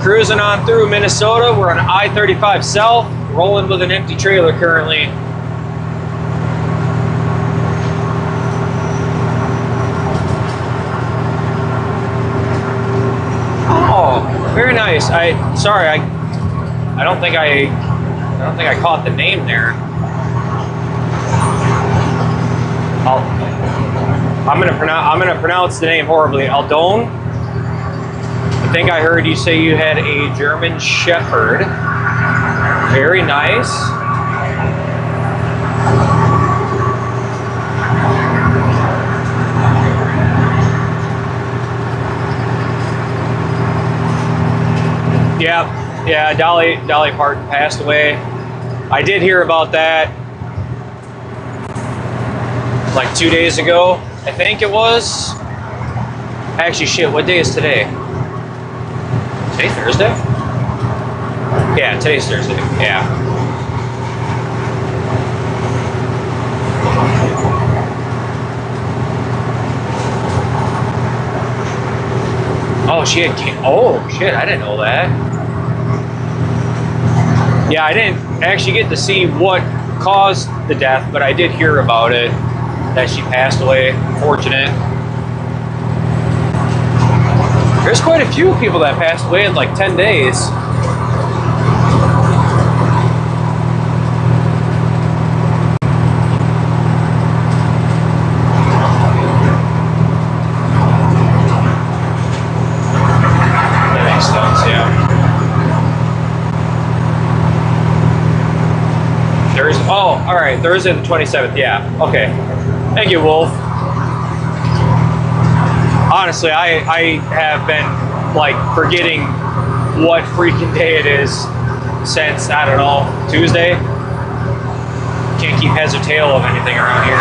cruising on through Minnesota. We're on I-35 South, rolling with an empty trailer currently. Very nice. I don't think I caught the name there. I'm gonna pronounce the name horribly. Aldone. I think I heard you say you had a German Shepherd. Very nice. Yeah, Yeah, Dolly Parton passed away. I did hear about that like 2 days ago, I think it was. Actually, shit, what day is today? Today Thursday? Yeah, today's Thursday. Yeah. Oh, she had oh shit, I didn't know that. Yeah, I didn't actually get to see what caused the death, but I did hear about it, that she passed away. Unfortunate. There's quite a few people that passed away in like 10 days. That makes sense, yeah. Oh, all right, Thursday the 27th, yeah. Okay. Thank you, Wolf. Honestly, I have been like forgetting what freaking day it is since, I don't know, Tuesday. Can't keep heads or tail of anything around here.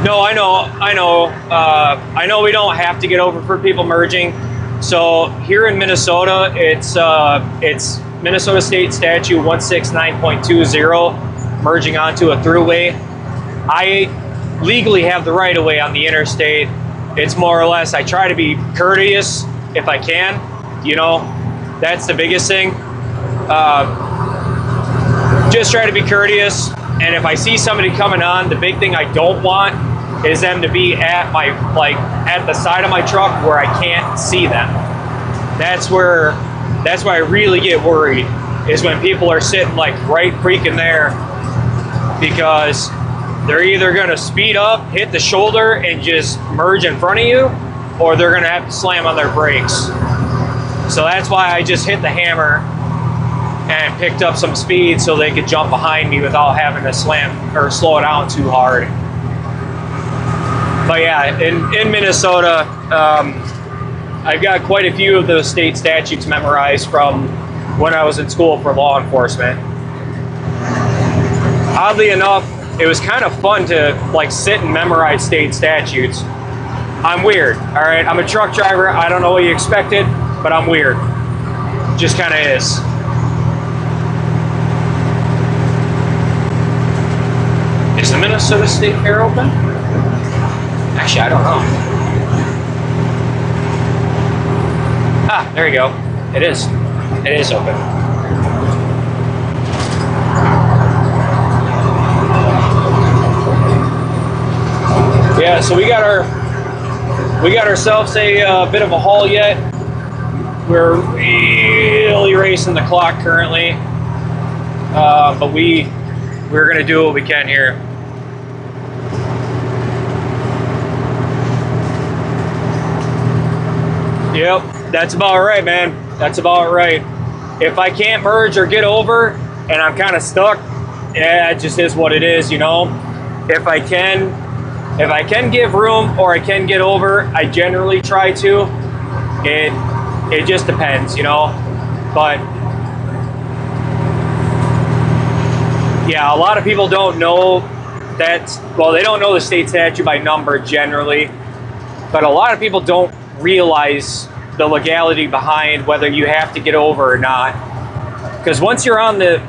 No, I know we don't have to get over for people merging. So here in Minnesota, it's Minnesota State Statute 169.20, merging onto a throughway. I legally have the right of way on the interstate. It's more or less, I try to be courteous if I can. You know, that's the biggest thing. Just try to be courteous. And if I see somebody coming on, the big thing I don't want is them to be at my, like, at the side of my truck where I can't see them. That's where I really get worried, is when people are sitting like right freaking there, because they're either gonna speed up, hit the shoulder, and just merge in front of you, or they're gonna have to slam on their brakes. So that's why I just hit the hammer and picked up some speed so they could jump behind me without having to slam or slow it down too hard. But yeah, in Minnesota, I've got quite a few of those state statutes memorized from when I was in school for law enforcement. Oddly enough, it was kind of fun to like sit and memorize state statutes. I'm weird, all right? I'm a truck driver. I don't know what you expected, but I'm weird. Just kind of is. Is the Minnesota State Fair open? Actually, I don't know. Ah, there you go. It is. It is open. Yeah, so we got ourselves a bit of a haul yet. We're really racing the clock currently, but we're gonna do what we can here. Yep, that's about right, man. That's about right. If I can't merge or get over and I'm kind of stuck, yeah, it just is what it is, you know. If I can give room or I can get over, I generally try to. It just depends, you know. But yeah, a lot of people don't know that. Well, they don't know the state statute by number generally, but a lot of people don't realize the legality behind whether you have to get over or not. Because once you're on the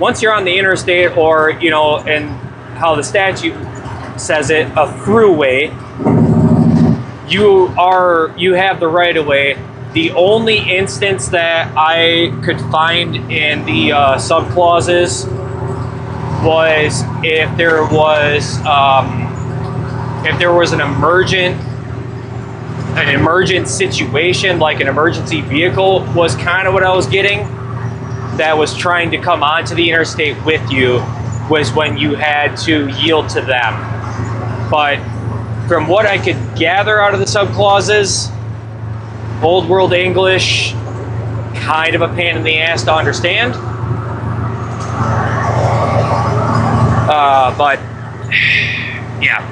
interstate, or you know, and how the statute says it, a throughway, you have the right of way. The only instance that I could find in the subclauses was if there was an emergent situation, like an emergency vehicle was kind of what I was getting, that was trying to come onto the interstate with you, was when you had to yield to them. But from what I could gather out of the subclauses, old world English, kind of a pain in the ass to understand. But yeah.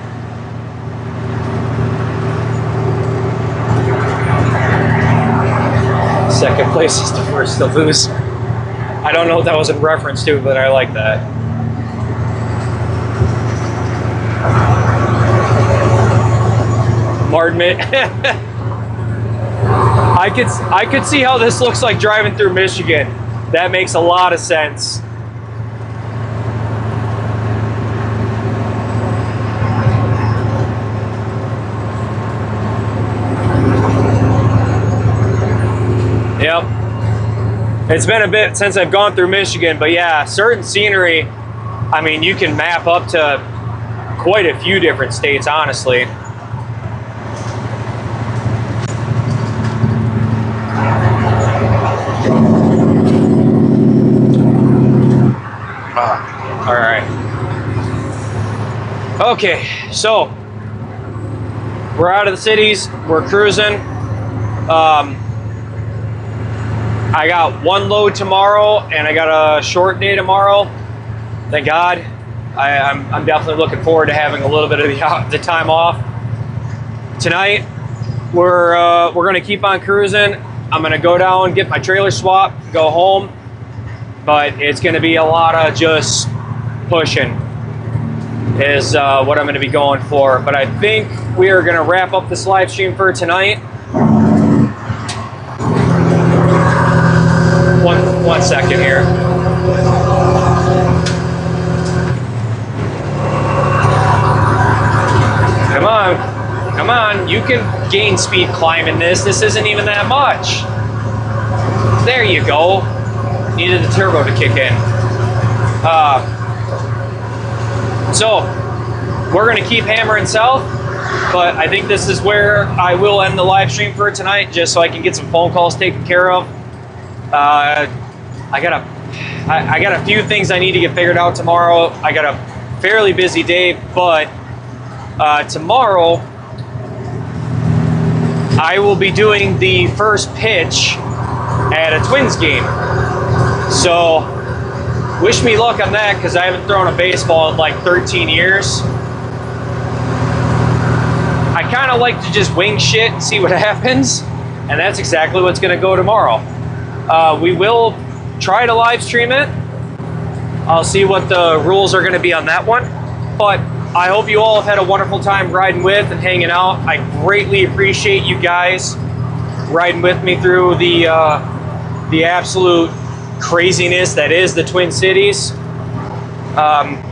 Second place is the first to lose. I don't know what that was in reference to, but I like that. Pardon me. I could see how this looks like driving through Michigan. That makes a lot of sense. Yep. It's been a bit since I've gone through Michigan, but yeah, certain scenery, I mean, you can map up to quite a few different states, honestly. All right. Okay, so we're out of the cities, we're cruising. I got one load tomorrow, and I got a short day tomorrow. Thank God. I'm definitely looking forward to having a little bit of the time off. Tonight, we're gonna keep on cruising. I'm gonna go down, get my trailer swap, go home. But it's gonna be a lot of just pushing is what I'm gonna be going for. But I think we are gonna wrap up this live stream for tonight. One second here. Come on, you can gain speed climbing this. This isn't even that much. There you go. Needed the turbo to kick in. So, we're gonna keep hammering south, but I think this is where I will end the live stream for tonight, just so I can get some phone calls taken care of. I got a few things I need to get figured out tomorrow. I got a fairly busy day, but tomorrow I will be doing the first pitch at a Twins game. So wish me luck on that, because I haven't thrown a baseball in like 13 years. I kind of like to just wing shit and see what happens, and that's exactly what's going to go tomorrow. We will try to live stream it. I'll see what the rules are going to be on that one. But I hope you all have had a wonderful time riding with and hanging out. I greatly appreciate you guys riding with me through the absolute craziness that is the Twin Cities. I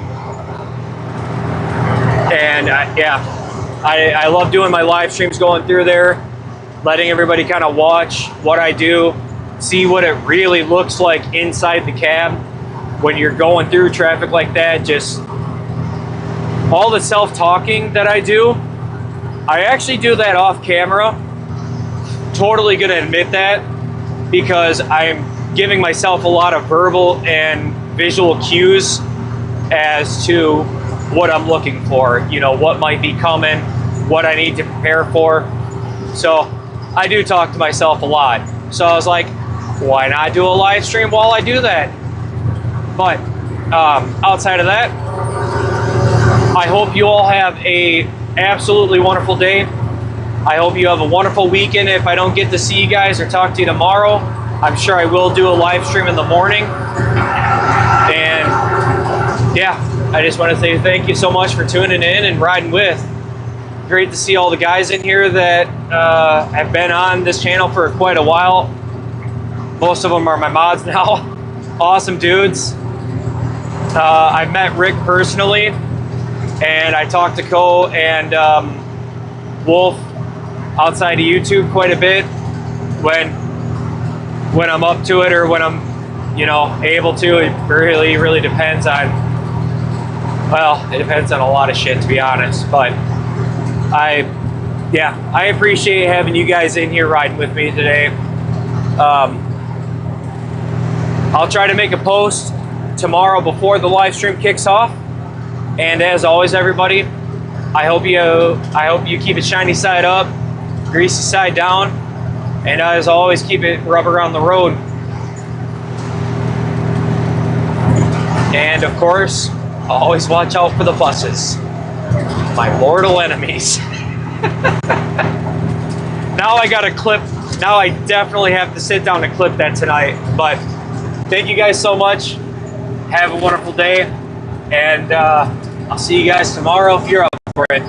love doing my live streams, going through there, letting everybody kind of watch what I do, see what it really looks like inside the cab when you're going through traffic like that. Just all the self-talking that I do, I actually do that off camera. Totally gonna admit that, because I'm giving myself a lot of verbal and visual cues as to what I'm looking for, you know, what might be coming, what I need to prepare for. So I do talk to myself a lot. So I was like, why not do a live stream while I do that? But outside of that, I hope you all have a absolutely wonderful day. I hope you have a wonderful weekend. If I don't get to see you guys or talk to you tomorrow, I'm sure I will do a live stream in the morning. And yeah, I just want to say thank you so much for tuning in and riding with. Great to see all the guys in here that have been on this channel for quite a while. Most of them are my mods now. Awesome dudes. I met Rick personally, and I talked to Ko and Wolf outside of YouTube quite a bit when I'm up to it, or when I'm, you know, able to. It really depends on, well, it depends on a lot of shit, to be honest. But I appreciate having you guys in here riding with me today. I'll try to make a post tomorrow before the live stream kicks off. And as always, everybody, I hope you keep it shiny side up, greasy side down, and as always, keep it rubber on the road. And of course, Always watch out for the buses. My mortal enemies. Now I got a clip. Now I definitely have to sit down and clip that tonight. But thank you guys so much. Have a wonderful day. And I'll see you guys tomorrow if you're up for it.